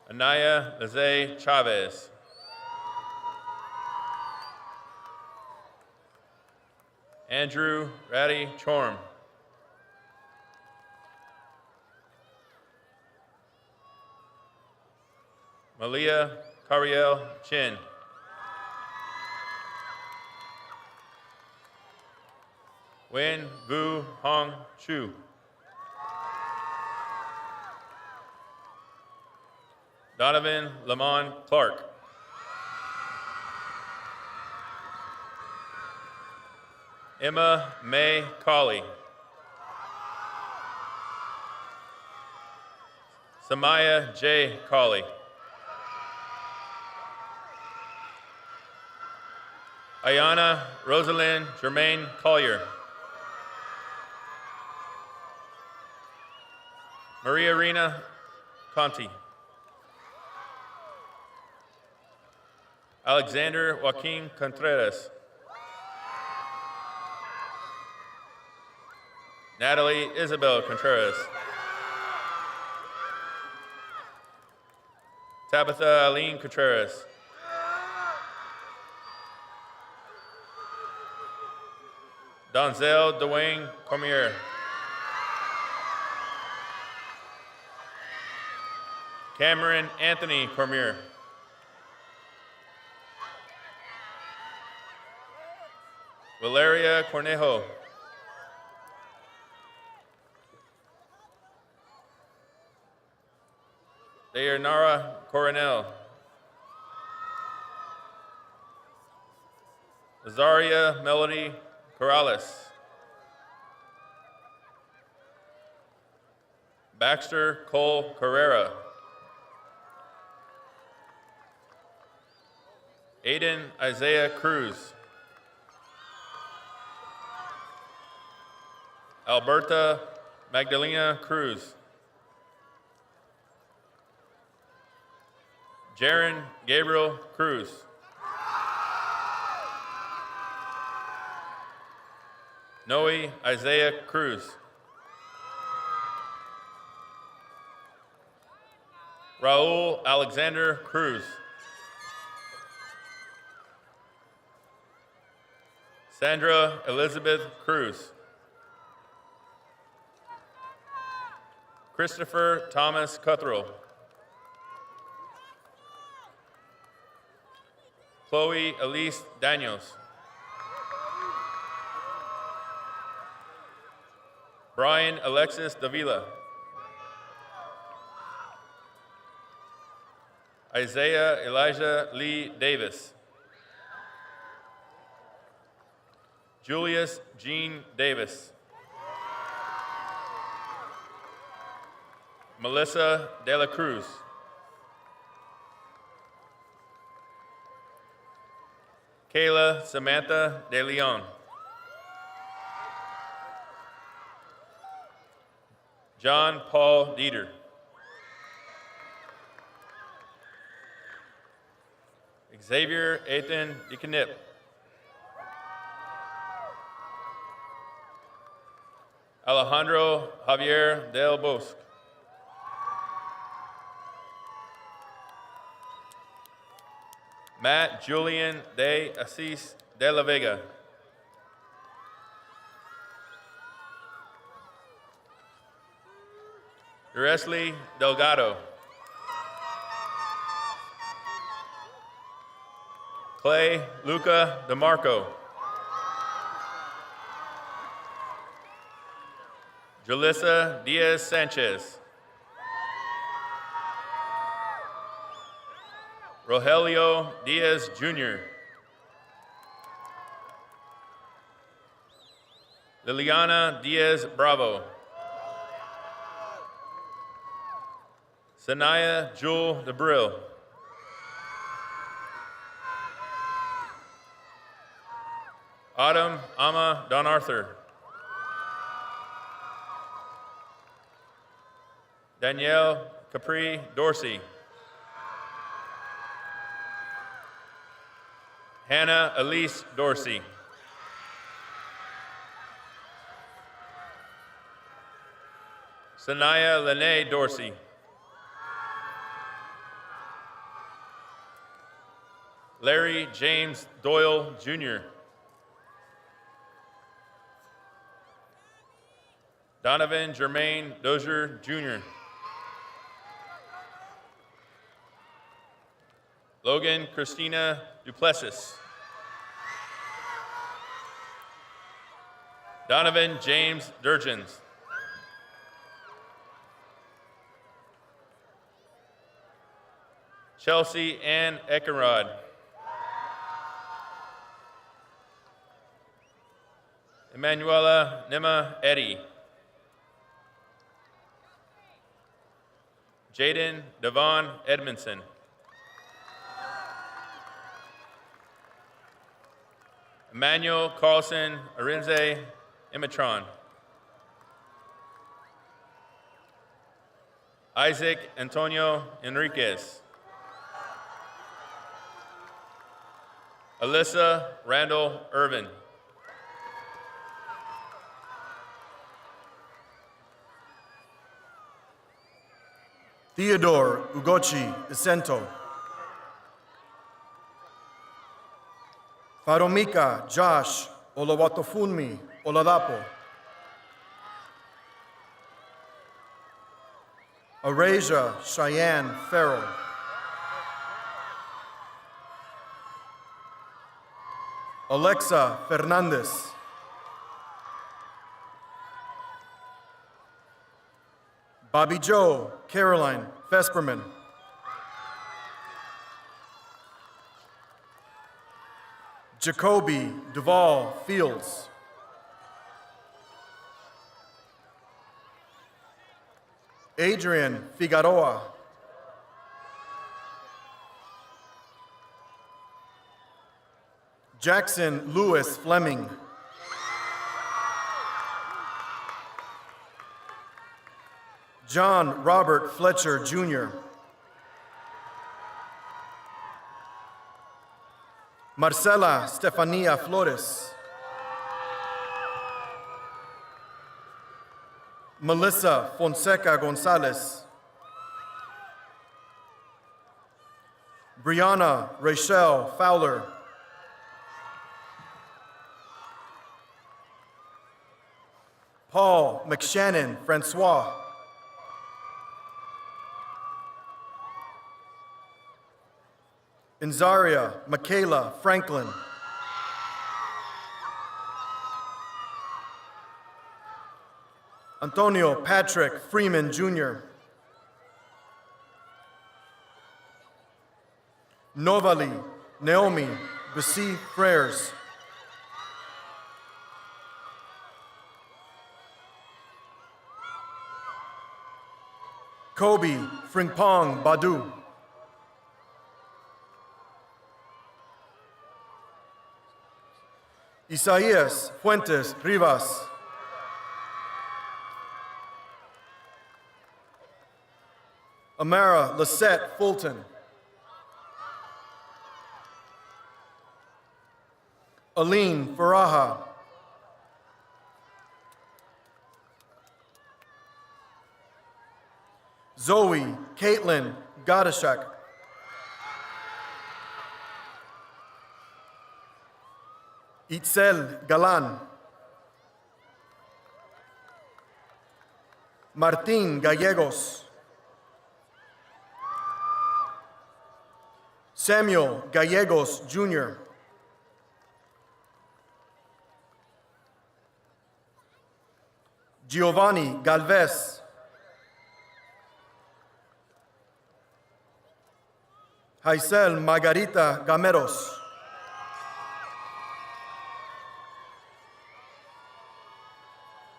Anaya Lizzie Chavez. Andrew Ratty Chorm. Malia Cariel Chin. Wen Vu Hong Chu. Donovan Lamont Clark. Emma May Colley. Samaya J. Colley. Ayana Rosalind Germaine Collier. Maria Rena Conti. Alexander Joaquin Contreras. Natalie Isabel Contreras. Tabitha Aline Contreras. Donzel Dwayne Cormier. Cameron Anthony Cormier. Valeria Cornejo. Dayanara Coronel. Azaria Melody Corrales. Baxter Cole Carrera. Aiden Isaiah Cruz. Alberta Magdalena Cruz. Jaron Gabriel Cruz. Noe Isaiah Cruz. Raul Alexander Cruz. Sandra Elizabeth Cruz. Christopher Thomas Cuthrell. Chloe Elise Daniels. Brian Alexis Davila. Isaiah Elijah Lee Davis. Julius Jean Davis. Melissa De La Cruz. Kayla Samantha De Leon. John Paul Dieter. Xavier Ethan DeKnip. Alejandro Javier Del Bosque. Matt Julian de Assis de la Vega. Uresley Delgado. Clay Luca DeMarco. Julissa Diaz Sanchez. Rogelio Diaz Jr. Liliana Diaz Bravo. Sanaya Jewel DeBrill. Autumn Ama Don Arthur. Danielle Capri Dorsey. Hannah Elise Dorsey. Sanaya Lene Dorsey. Larry James Doyle, Jr. Donovan Jermaine Dozier, Jr. Logan Christina Duplessis. Donovan James Durgens. Chelsea Ann Eckenrod. Emanuela Nima Eddy. Jaden Devon Edmondson. Emmanuel Carlson Arinze Imatron. Isaac Antonio Enriquez. Alyssa Randall Irvin. Theodore Ugochi Isento. Faromika Josh Olawatofunmi Oladapo. Arasia Cheyenne Farrell. Alexa Fernandez. Bobby Joe Caroline Vesperman. Jacoby Duvall Fields. Adrian Figueroa. Jackson Lewis Fleming. John Robert Fletcher, Jr. Marcela Stefania Flores. Melissa Fonseca Gonzalez. Brianna Rachel Fowler. Paul McShannon Francois. Inzaria Michaela Franklin. Antonio Patrick Freeman, Jr. Novali Naomi Basi Freres. Kobe Frimpong Badu. Isaías Fuentes Rivas. Amara Lisette Fulton. Aline Faraha. Zoe Caitlin Godashak. Itzel Galan. Martín Gallegos. Samuel Gallegos, Jr. Giovanni Galvez. Haisel Margarita Gameros.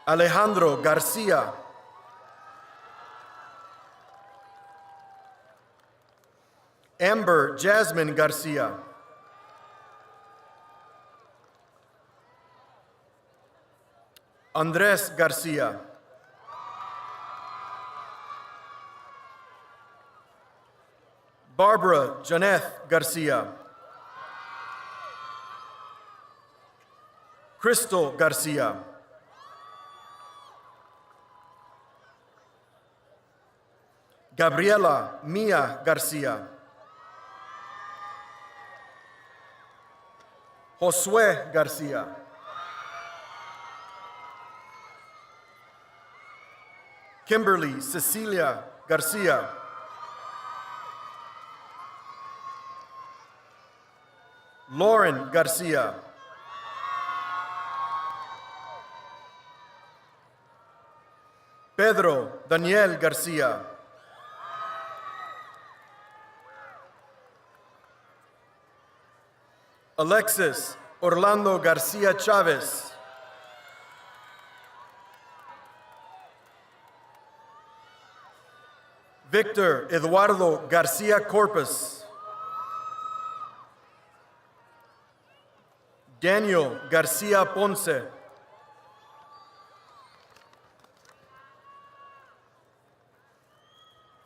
Alejandro Garcia. Amber Jasmine Garcia. Andres Garcia. Barbara Janeth Garcia. Crystal Garcia. Gabriela Mia Garcia. Josue Garcia. Kimberly Cecilia Garcia. Lauren Garcia. Pedro Daniel Garcia. Alexis Orlando Garcia Chavez. Victor Eduardo Garcia Corpus. Daniel Garcia Ponce.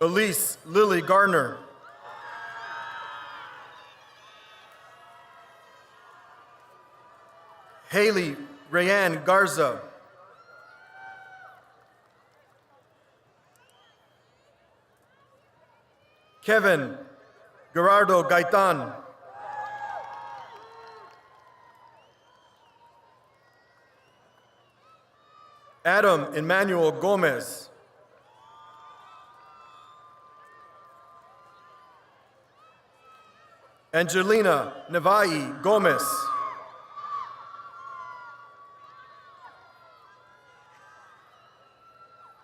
Elise Lily Garner. Haley Rayanne Garza. Kevin Gerardo Gaitan. Adam Emmanuel Gomez. Angelina Nevai Gomez.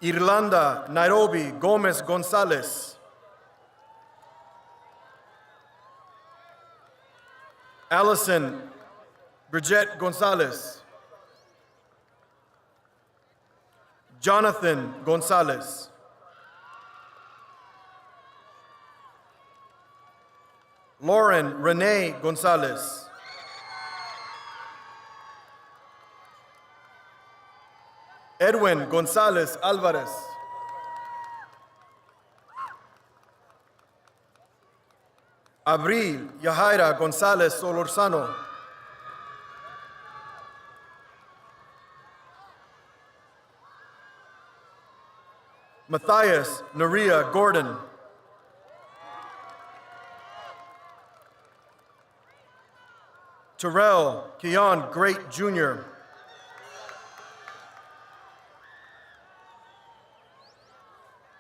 Irlanda Nairobi Gomez Gonzalez. Allison Bridget Gonzalez. Jonathan Gonzalez. Lauren Renee Gonzalez. Edwin Gonzalez Alvarez. Abril Yahaira Gonzalez Solorzano. Matthias Naria Gordon. Terrell Keon Great Jr.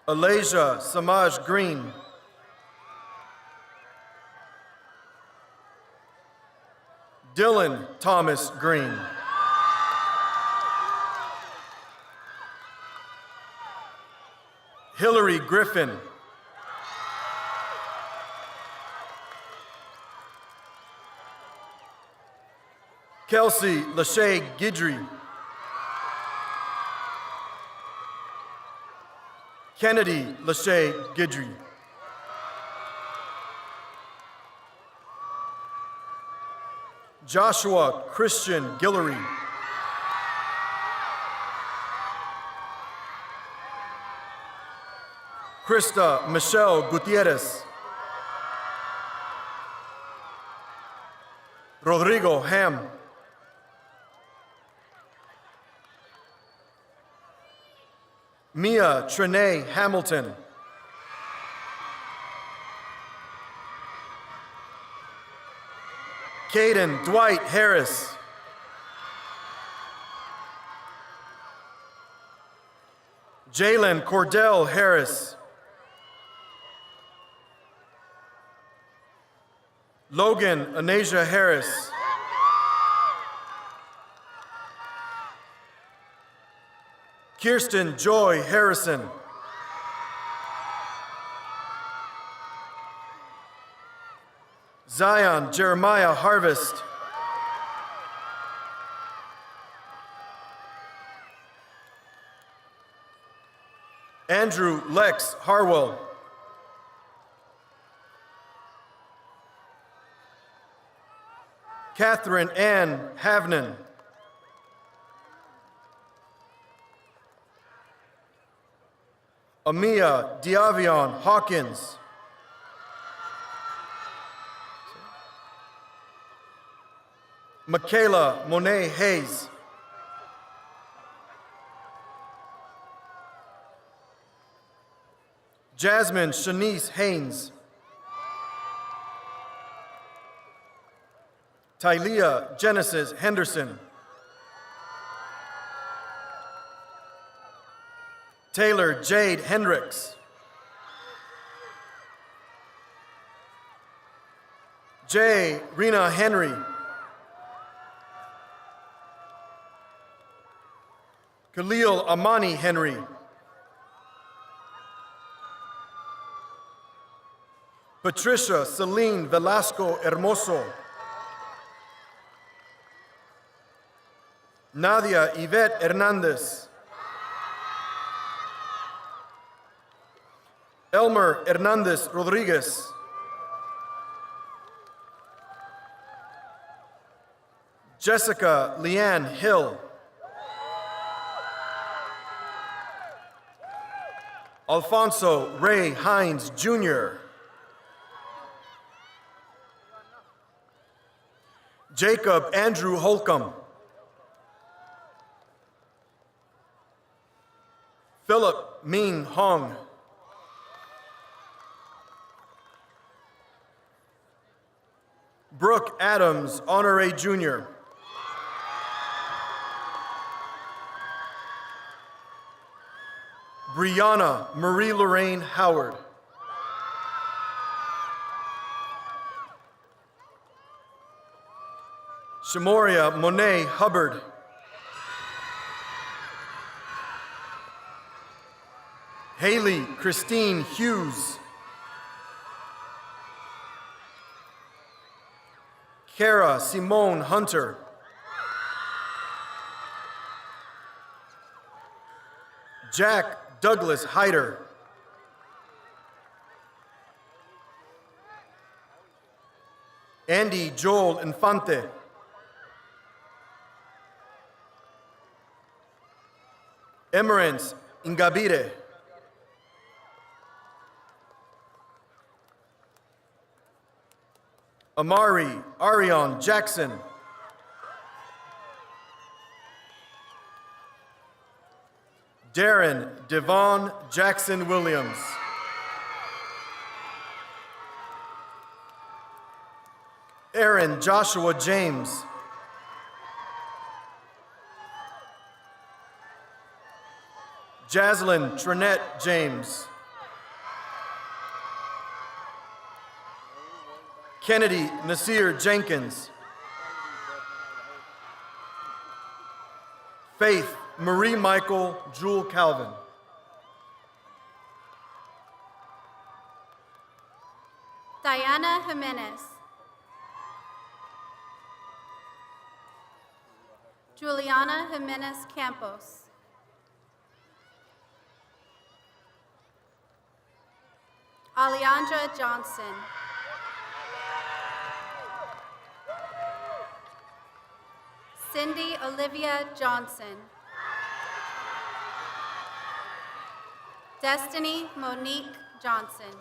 Alasia Samaj Green. Dylan Thomas Green. Hillary Griffin. Kelsey Lachey Guidry. Kennedy Lachey Guidry. Joshua Christian Guillory. Krista Michelle Gutierrez. Rodrigo Ham. Mia Trinae Hamilton. Caden Dwight Harris. Jalen Cordell Harris. Logan Anasia Harris. Kirsten Joy Harrison. Zion Jeremiah Harvest. Andrew Lex Harwell. Catherine Ann Havnen. Amia Diavion Hawkins. Michaela Monet Hayes. Jasmine Shanice Haynes. Tylea Genesis Henderson. Taylor Jade Hendricks. J. Rena Henry. Khalil Amani Henry. Patricia Celine Velasco Hermoso. Nadia Yvette Hernandez. Elmer Hernandez Rodriguez. Jessica Leanne Hill. Alfonso Ray Hines Jr. Jacob Andrew Holcomb. Philip Ming Hong. Brooke Adams Honore Jr. Brianna Marie Lorraine Howard. Shamoria Monet Hubbard. Haley Christine Hughes. Kara Simone Hunter. Jack Douglas Hyder. Andy Joel Infante. Emerence Ingabire. Amari Arion Jackson. Darren Devon Jackson Williams. Aaron Joshua James. Jaslyn Trinette James. Kennedy Nasir Jenkins. Faith Marie Michael Jewel Calvin. Diana Jimenez. Juliana Jimenez Campos. Alejandra Johnson. Cindy Olivia Johnson. Destiny Monique Johnson.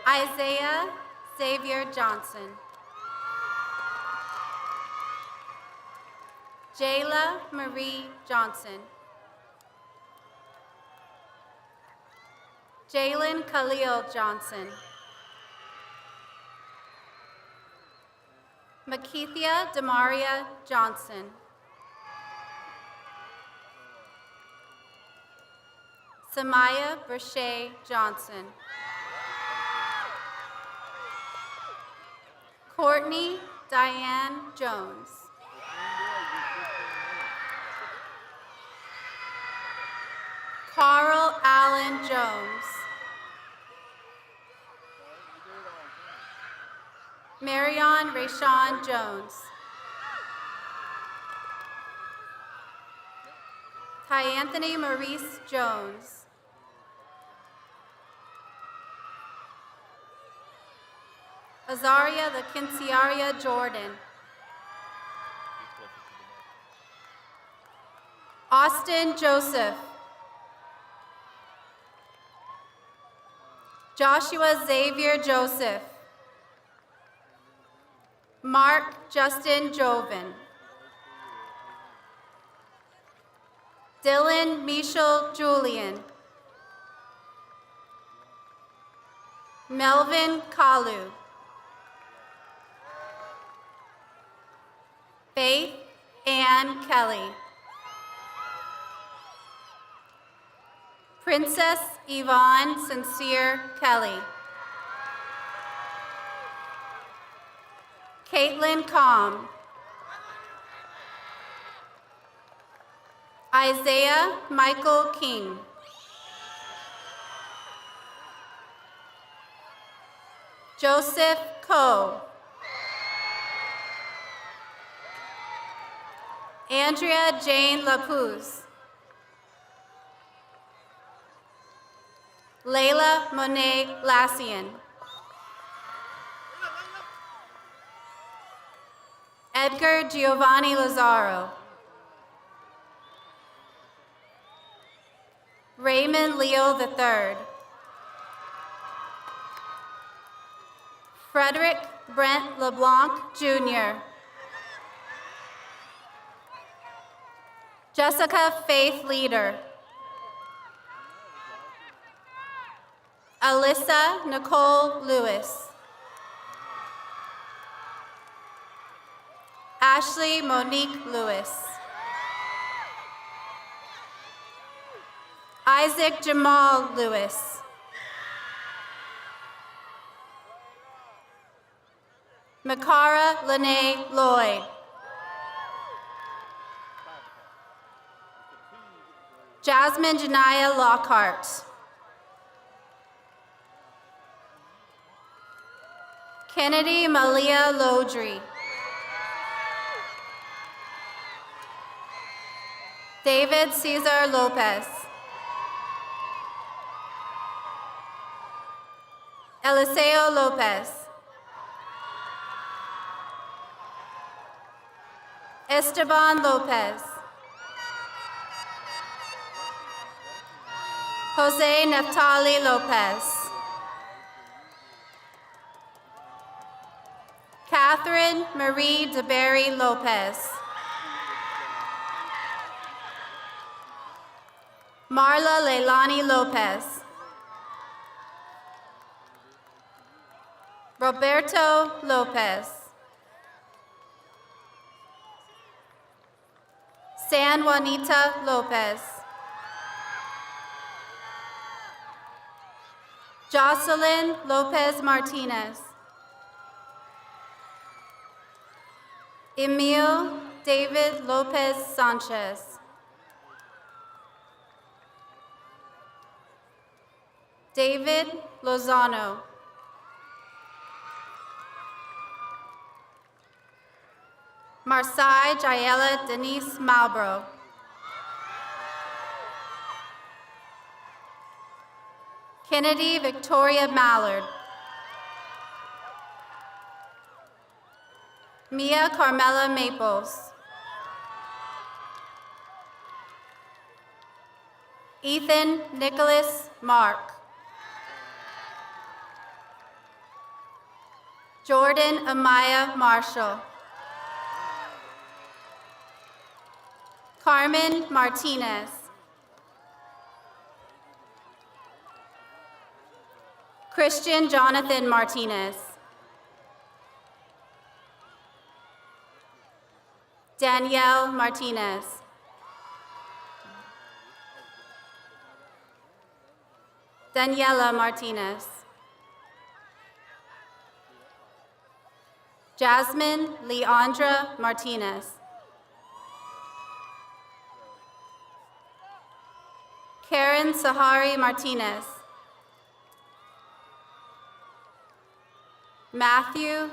Isaiah Xavier Johnson. Jayla Marie Johnson. Jalen Khalil Johnson. Makithia Demaria Johnson. Samaya Brashay Johnson. Courtney Diane Jones. Carl Allen Jones. Marion Rayshawn Jones. Ty Anthony Maurice Jones. Azaria LaKinciaria Jordan. Austin Joseph. Joshua Xavier Joseph. Mark Justin Joven. Dylan Michel Julian. Melvin Kalu. Faith Ann Kelly. Princess Yvonne Sincere Kelly. Caitlin Calm. Isaiah Michael King. Joseph Coe. Andrea Jane Lapuz. Layla Monet Lassian. Edgar Giovanni Lazaro. Raymond Leo III. Frederick Brent LeBlanc, Jr. Jessica Faith Leader. Alyssa Nicole Lewis. Ashley Monique Lewis. Isaac Jamal Lewis. Makara Lene Lloyd. Jasmine Janiyah Lockhart. Kennedy Malia Lodry. David Cesar Lopez. Eliseo Lopez. Esteban Lopez. Jose Neftali Lopez. Catherine Marie DeBerry Lopez. Marla Leilani Lopez. Roberto Lopez. San Juanita Lopez. Jocelyn Lopez Martinez. Emil David Lopez Sanchez. David Lozano. Marseille Jaela Denise Malbro. Kennedy Victoria Mallard. Mia Carmela Maples. Ethan Nicholas Mark. Jordan Amaya Marshall. Carmen Martinez. Christian Jonathan Martinez. Danielle Martinez. Daniela Martinez. Jasmine Leandra Martinez. Karen Sahari Martinez. Matthew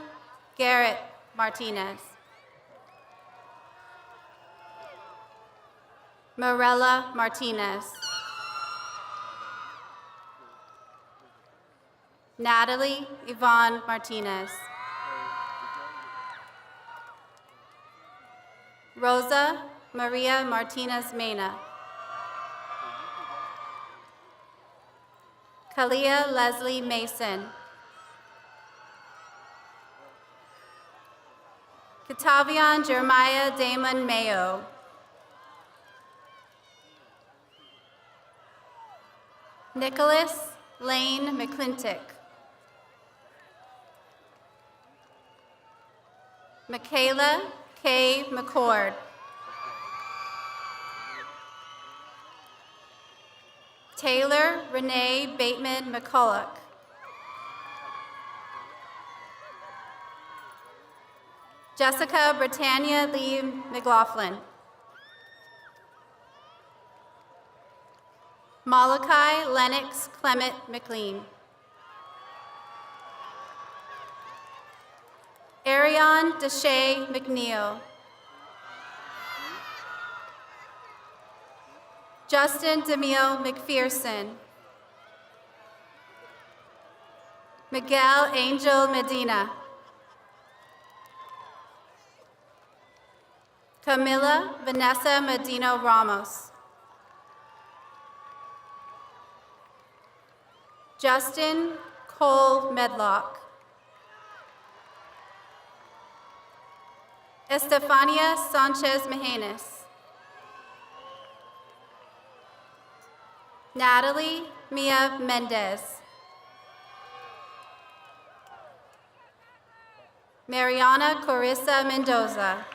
Garrett Martinez. Morella Martinez. Natalie Yvonne Martinez. Rosa Maria Martinez Mena. Kalia Leslie Mason. Katavian Jeremiah Damon Mayo. Nicholas Lane McClintock. Michaela K. McCord. Taylor Renee Bateman McCulloch. Jessica Britannia Lee McLaughlin. Malachi Lennox Clement McLean. Arion Deshay McNeil. Justin Demille McPherson. Miguel Angel Medina. Camila Vanessa Medina Ramos. Justin Cole Medlock. Estefania Sanchez Mejenas. Natalie Mia Mendez. Mariana Carissa Mendoza.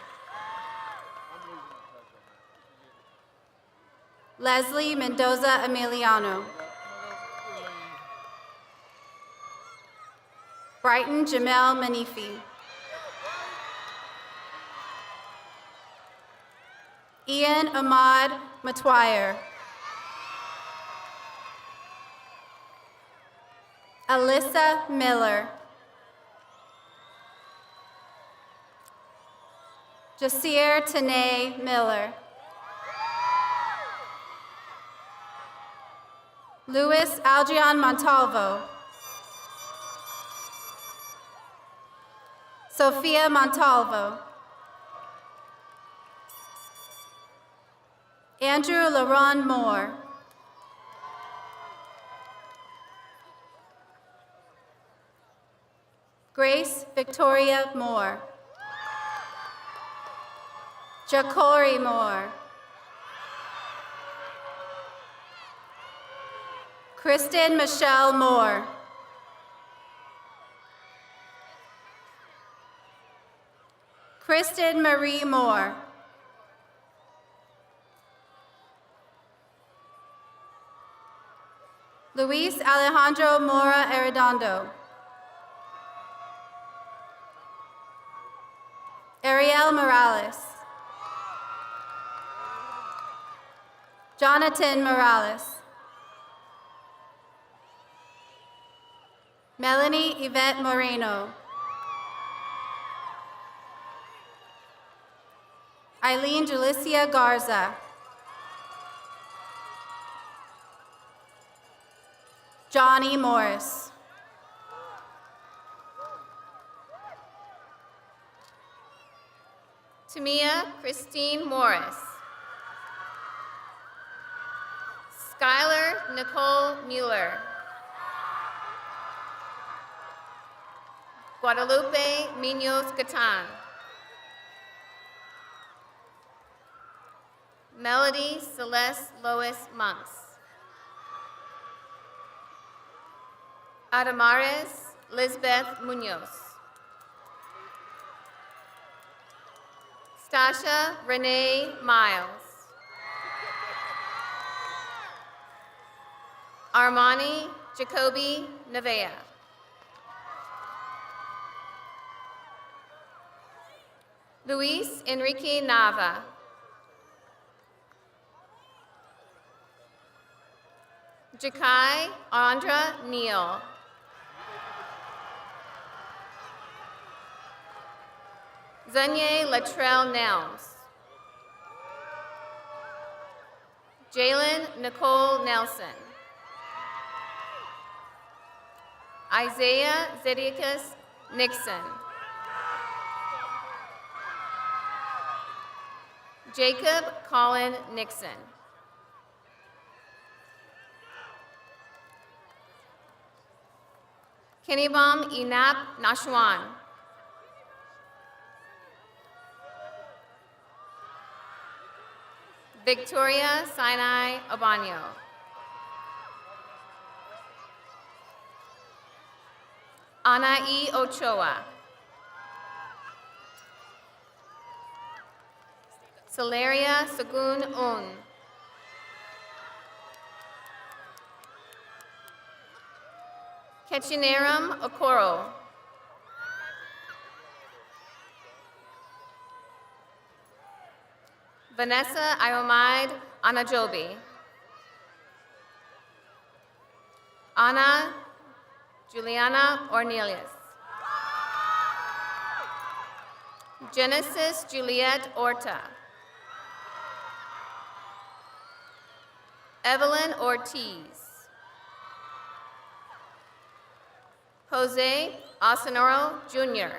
Leslie Mendoza Emiliano. Brighton Jamel Manifi. Ian Ahmad Matwire. Alyssa Miller. Jasir Tanae Miller. Luis Algion Montalvo. Sofia Montalvo. Andrew LaRon Moore. Grace Victoria Moore. Jacori Moore. Kristen Michelle Moore. Kristen Marie Moore. Luis Alejandro Mora Arredondo. Ariel Morales. Jonathan Morales. Melanie Yvette Moreno. Eileen Julicia Garza. Johnny Morris. Tamia Christine Morris. Skylar Nicole Mueller. Guadalupe Munoz Gatan. Melody Celeste Lois Monks. Adamares Lisbeth Munoz. Stasha Renee Miles. Armani Jacoby Nevea. Luis Enrique Nava. Jakai Andra Neal. Zunye Latrell Nelms. Jalen Nicole Nelson. Isaiah Zediacus Nixon. Jacob Colin Nixon. Kennybom Inap Nashwan. Victoria Sinai Obanyo. Anai Ochoa. Celeria Sagun Un. Ketchineram Okoro. Vanessa Iomide Anajobi. Anna Juliana Ornelius. Genesis Juliet Orta. Evelyn Ortiz. Jose Asenoro Jr.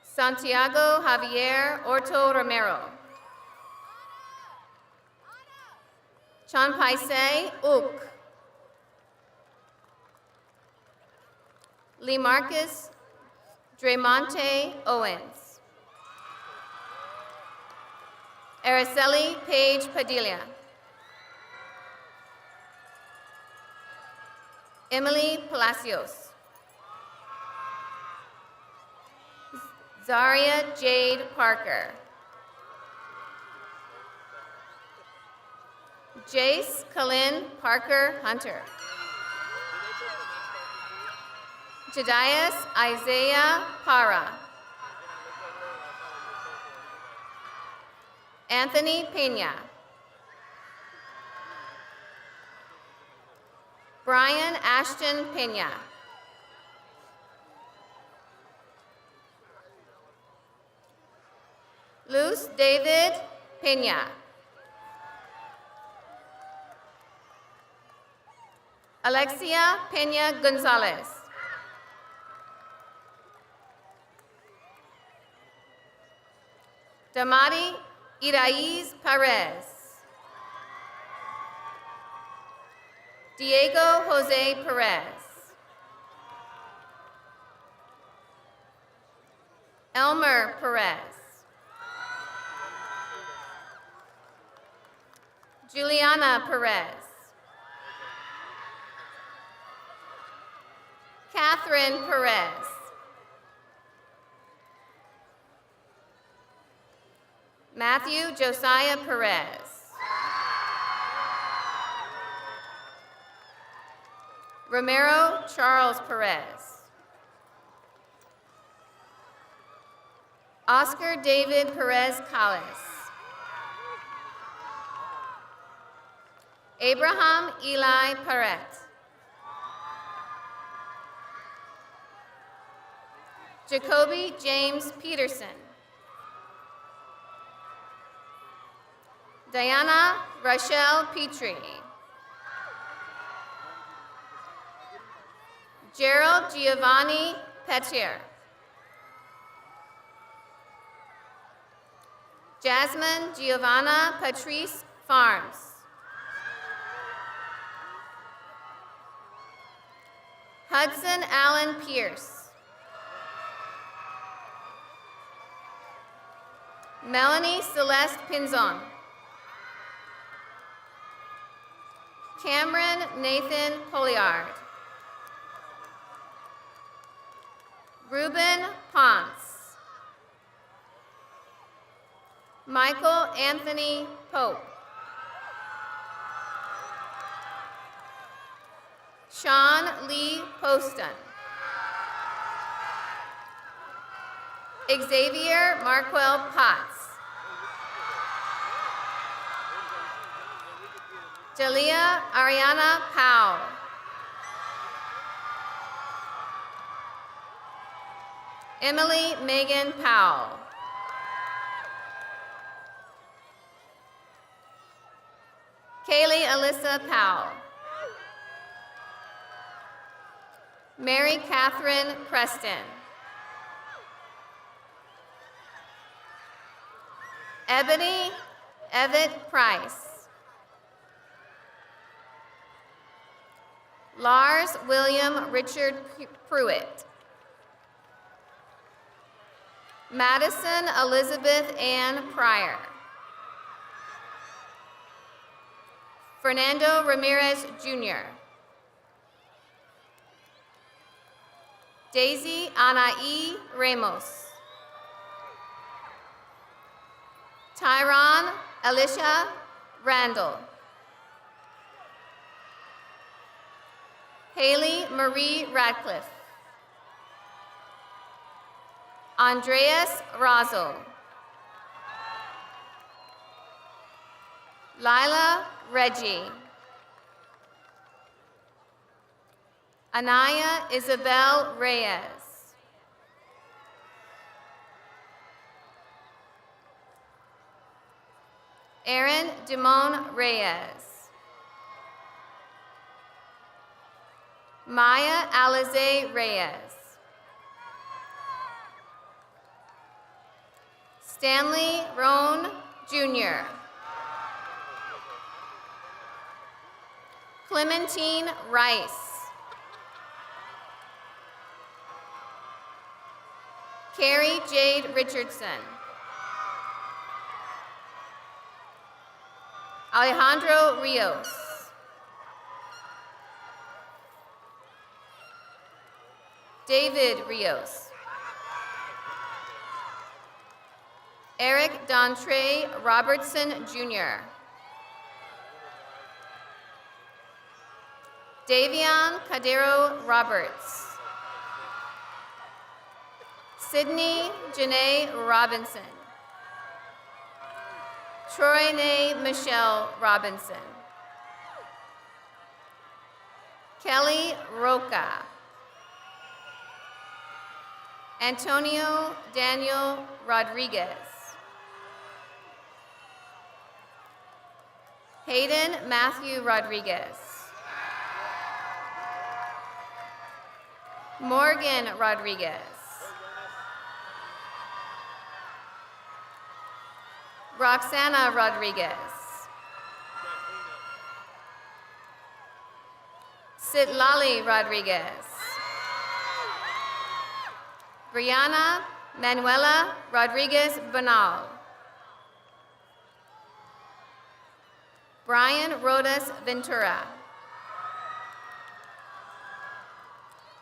Santiago Javier Orto Romero. Chanpaise Uk. Lee Marcus Dremonte Owens. Araceli Page Padilla. Emily Palacios. Zaria Jade Parker. Jace Kalin Parker Hunter. Jedias Isaiah Para. Anthony Pena. Brian Ashton Pena. Luz David Pena. Alexia Pena Gonzalez. Damari Iraiz Perez. Diego Jose Perez. Elmer Perez. Juliana Perez. Catherine Perez. Matthew Josiah Perez. Romero Charles Perez. Oscar David Perez Callis. Abraham Eli Perret. Jacoby James Peterson. Diana Rochelle Petrie. Gerald Giovanni Petier. Jasmine Giovanna Patrice Farms. Hudson Allen Pierce. Melanie Celeste Pinzon. Cameron Nathan Poliard. Ruben Ponce. Michael Anthony Pope. Sean Lee Poston. Xavier Marquel Potts. Jalea Ariana Powell. Emily Megan Powell. Kaylee Alyssa Powell. Mary Catherine Preston. Ebony Evett Price. Lars William Richard Pruitt. Madison Elizabeth Ann Pryor. Fernando Ramirez Jr. Daisy Anaí Ramos. Tyron Alicia Randall. Haley Marie Radcliffe. Andreas Razo. Lila Reggie. Anaya Isabel Reyes. Aaron Dimon Reyes. Maya Alize Reyes. Stanley Roan Jr. Clementine Rice. Carrie Jade Richardson. Alejandro Rios. David Rios. Eric Dontre Robertson Jr. Davion Cadero Roberts. Sydney Janae Robinson. Troy Nay Michelle Robinson. Kelly Roca. Antonio Daniel Rodriguez. Hayden Matthew Rodriguez. Morgan Rodriguez. Roxana Rodriguez. Sitlali Rodriguez. Brianna Manuela Rodriguez Banal. Brian Rodas Ventura.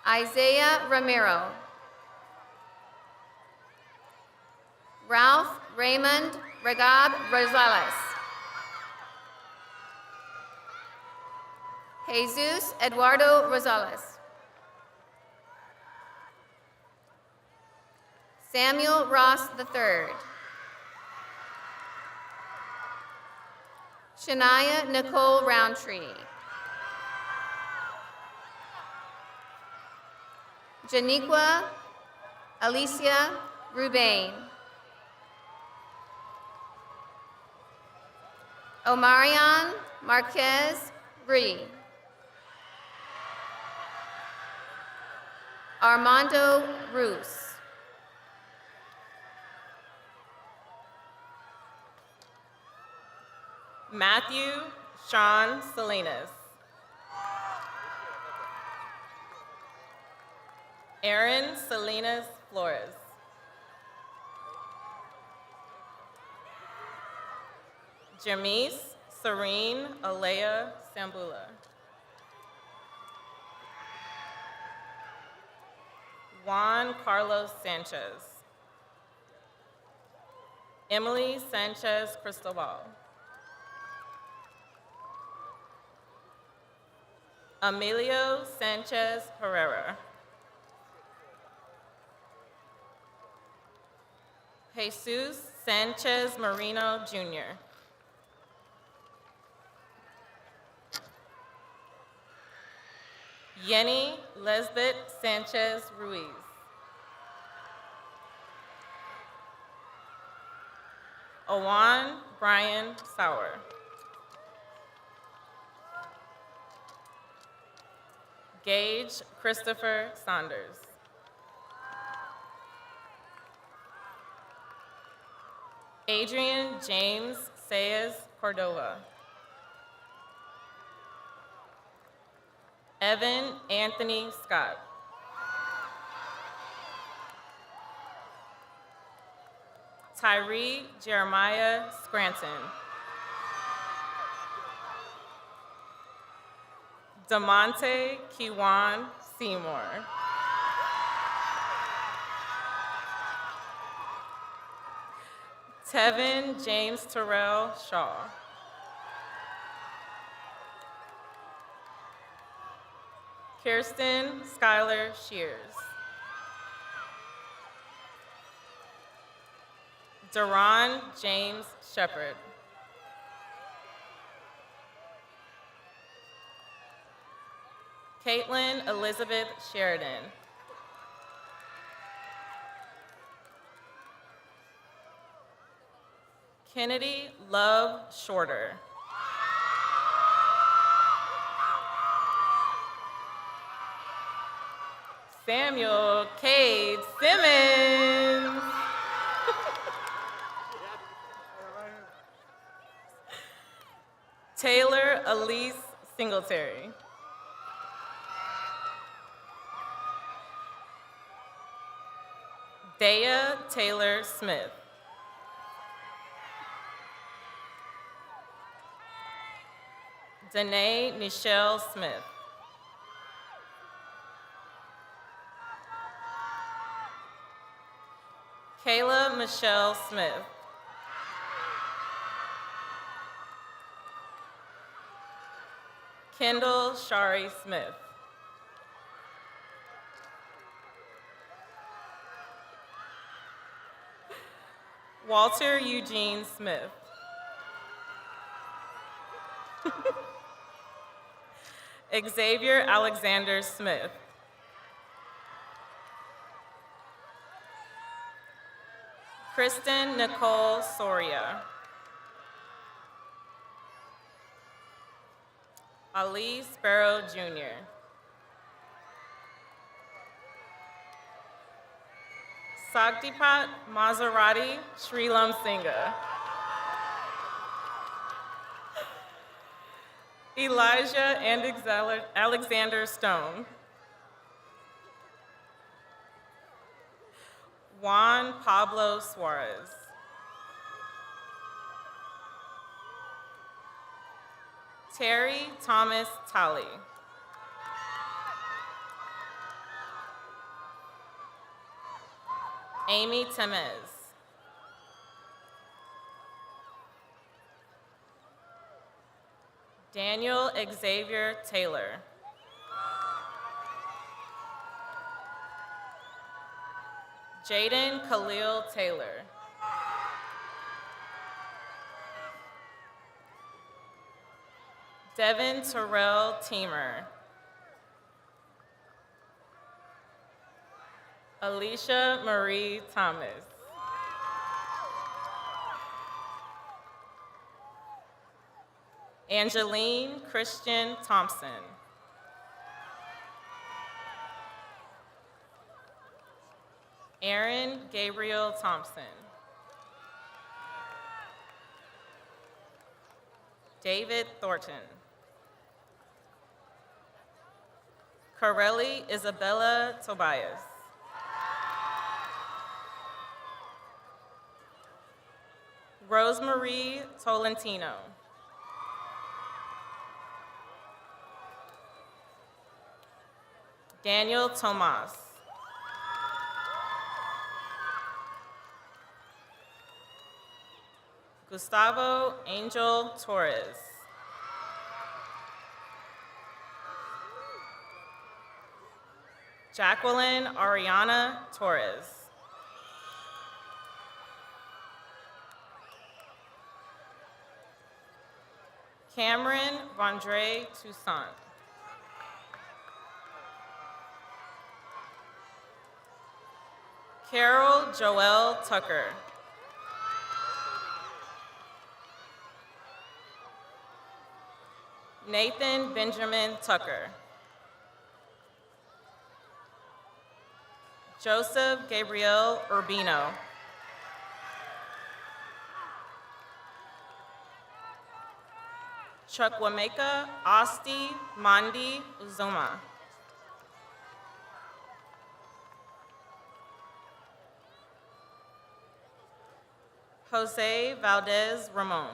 Isaiah Ramiro. Ralph Raymond Regab Rosales. Jesus Eduardo Rosales. Samuel Ross III. Shania Nicole Roundtree. Janiqua Alicia Rubain. Omarion Marquez Bree. Armando Roos. Matthew Sean Salinas. Aaron Salinas Flores. Jamise Serene Alea Sambula. Juan Carlos Sanchez. Emily Sanchez Cristobal. Emilio Sanchez Herrera. Jesus Sanchez Marino Jr. Yenny Lesbeth Sanchez Ruiz. Owan Brian Sauer. Gage Christopher Saunders. Adrian James Saez Cordova. Evan Anthony Scott. Tyree Jeremiah Scranton. Damonte Kiwan Seymour. Tevin James Terrell Shaw. Kirsten Skylar Shears. Deron James Shepard. Caitlin Elizabeth Sheridan. Kennedy Love Shorter. Samuel Cade Simmons. Taylor Elise Singletary. Dea Taylor Smith. Danae Nichelle Smith. Kayla Michelle Smith. Kendall Shari Smith. Walter Eugene Smith. Xavier Alexander Smith. Kristen Nicole Soria. Ali Sparrow Jr. Sagdipat Maserati Srilam Singha. Elijah and Alexander Stone. Juan Pablo Suarez. Terry Thomas Talley. Amy Temez. Daniel Xavier Taylor. Jaden Khalil Taylor. Devin Terrell Teamer. Alicia Marie Thomas. Angeline Christian Thompson. Aaron Gabriel Thompson. David Thornton. Corelli Isabella Tobias. Rosemarie Tolentino. Daniel Tomas. Gustavo Angel Torres. Jacqueline Ariana Torres. Cameron Vondre Toussaint. Carol Joelle Tucker. Nathan Benjamin Tucker. Joseph Gabriel Urbino. Chukwemeka Asti Mandi Uzoma. Jose Valdez Ramon.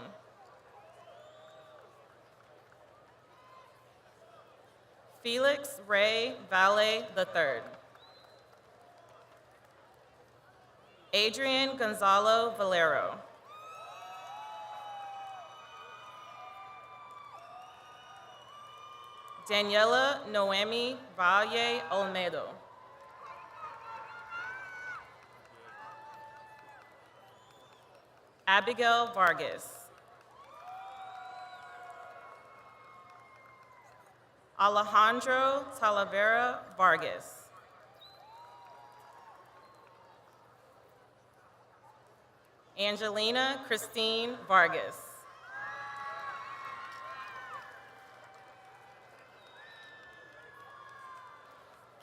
Felix Ray Valle III. Adrian Gonzalo Valero. Daniela Noemi Valle Olmedo. Abigail Vargas. Alejandro Talavera Vargas. Angelina Christine Vargas.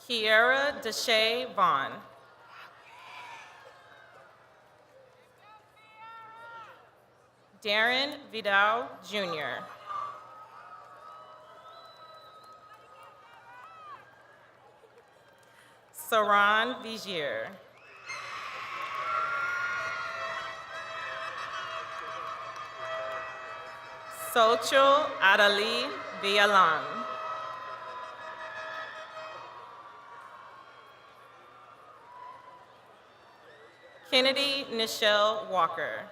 Kiera Deshay Vaughn. Darren Vidal Jr. Saran Vigier. Socho Adali Villalon. Kennedy Nichelle Walker.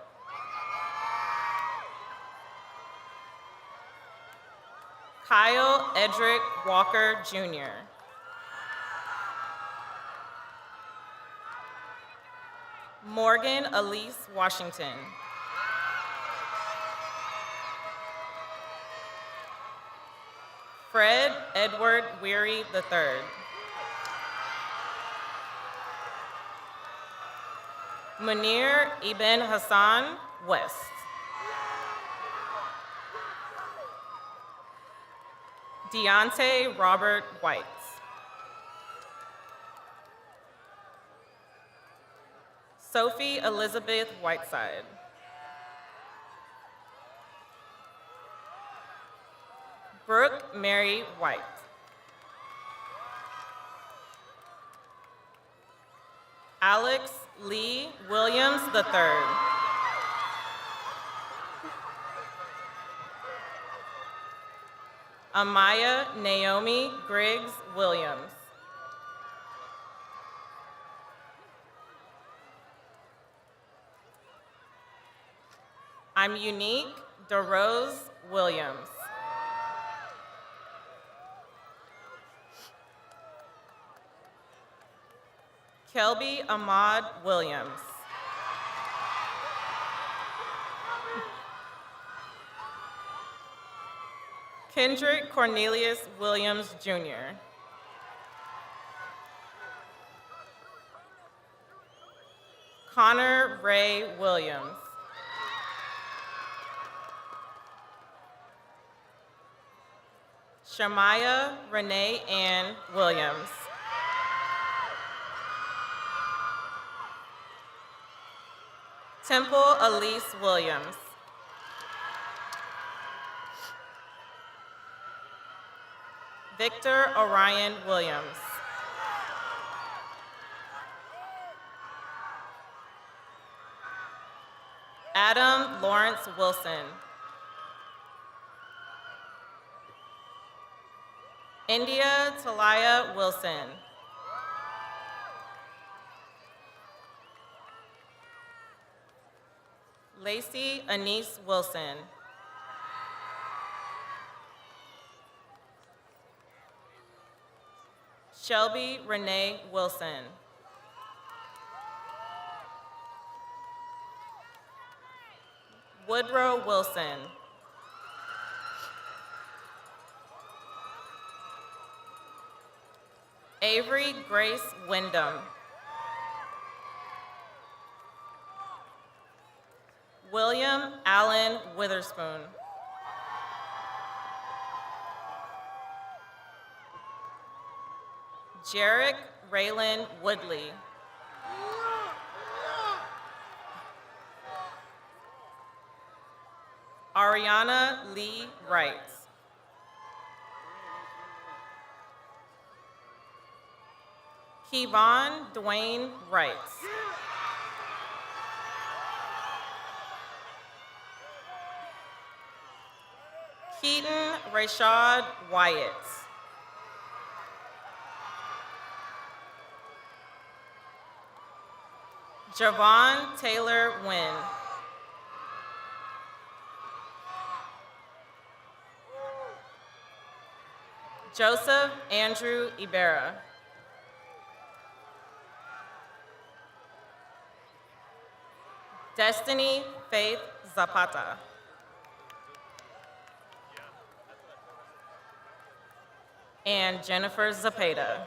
Kyle Edric Walker Jr. Morgan Elise Washington. Fred Edward Weary III. Munir Ibn Hassan West. Deontay Robert White. Sophie Elizabeth Whiteside. Brooke Mary White. Alex Lee Williams III. Amaya Naomi Griggs Williams. I'm Unique DeRose Williams. Kelby Ahmad Williams. Kendrick Cornelius Williams, Jr. Connor Ray Williams. Shamaya Renee Ann Williams. Temple Elise Williams. Victor Orion Williams. Adam Lawrence Wilson. India Talaya Wilson. Lacey Anise Wilson. Shelby Renee Wilson. Woodrow Wilson. Avery Grace Wyndham. William Allen Witherspoon. Jarek Raylan Woodley. Ariana Lee Wright. Kevon Dwayne Wright. Rashad Wyatt. Javon Taylor Wynn. Joseph Andrew Ibarra. Destiny Faith Zapata. And Jennifer Zapata.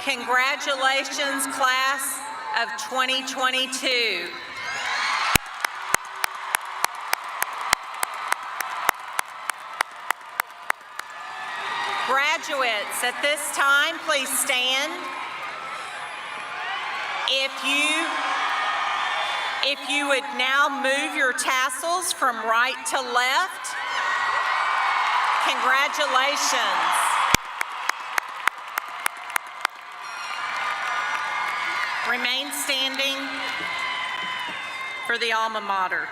Congratulations, class of 2022. Graduates, at this time, please stand. If you would now move your tassels from right to left, congratulations. Remain standing for the alma mater.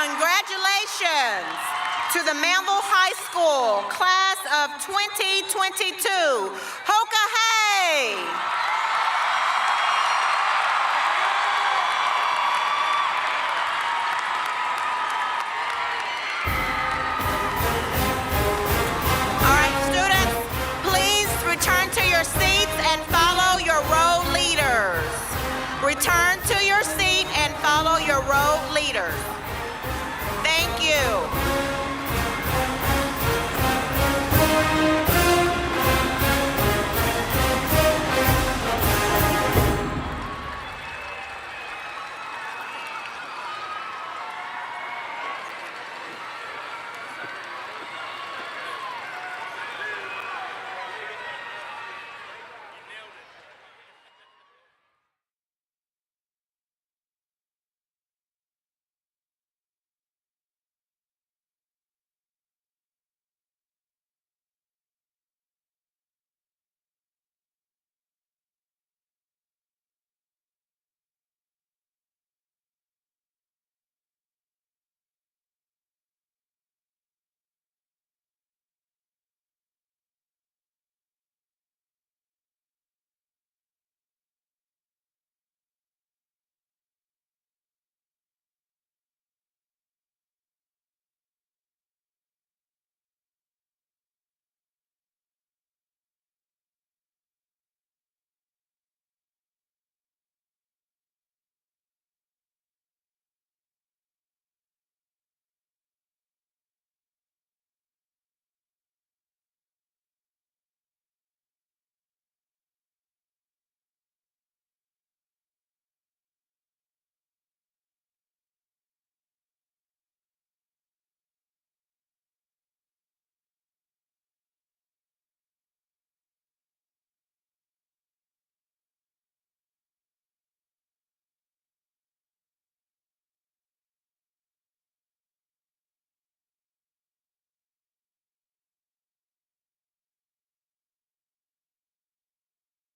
Congratulations to the Manvel High School class of 2022.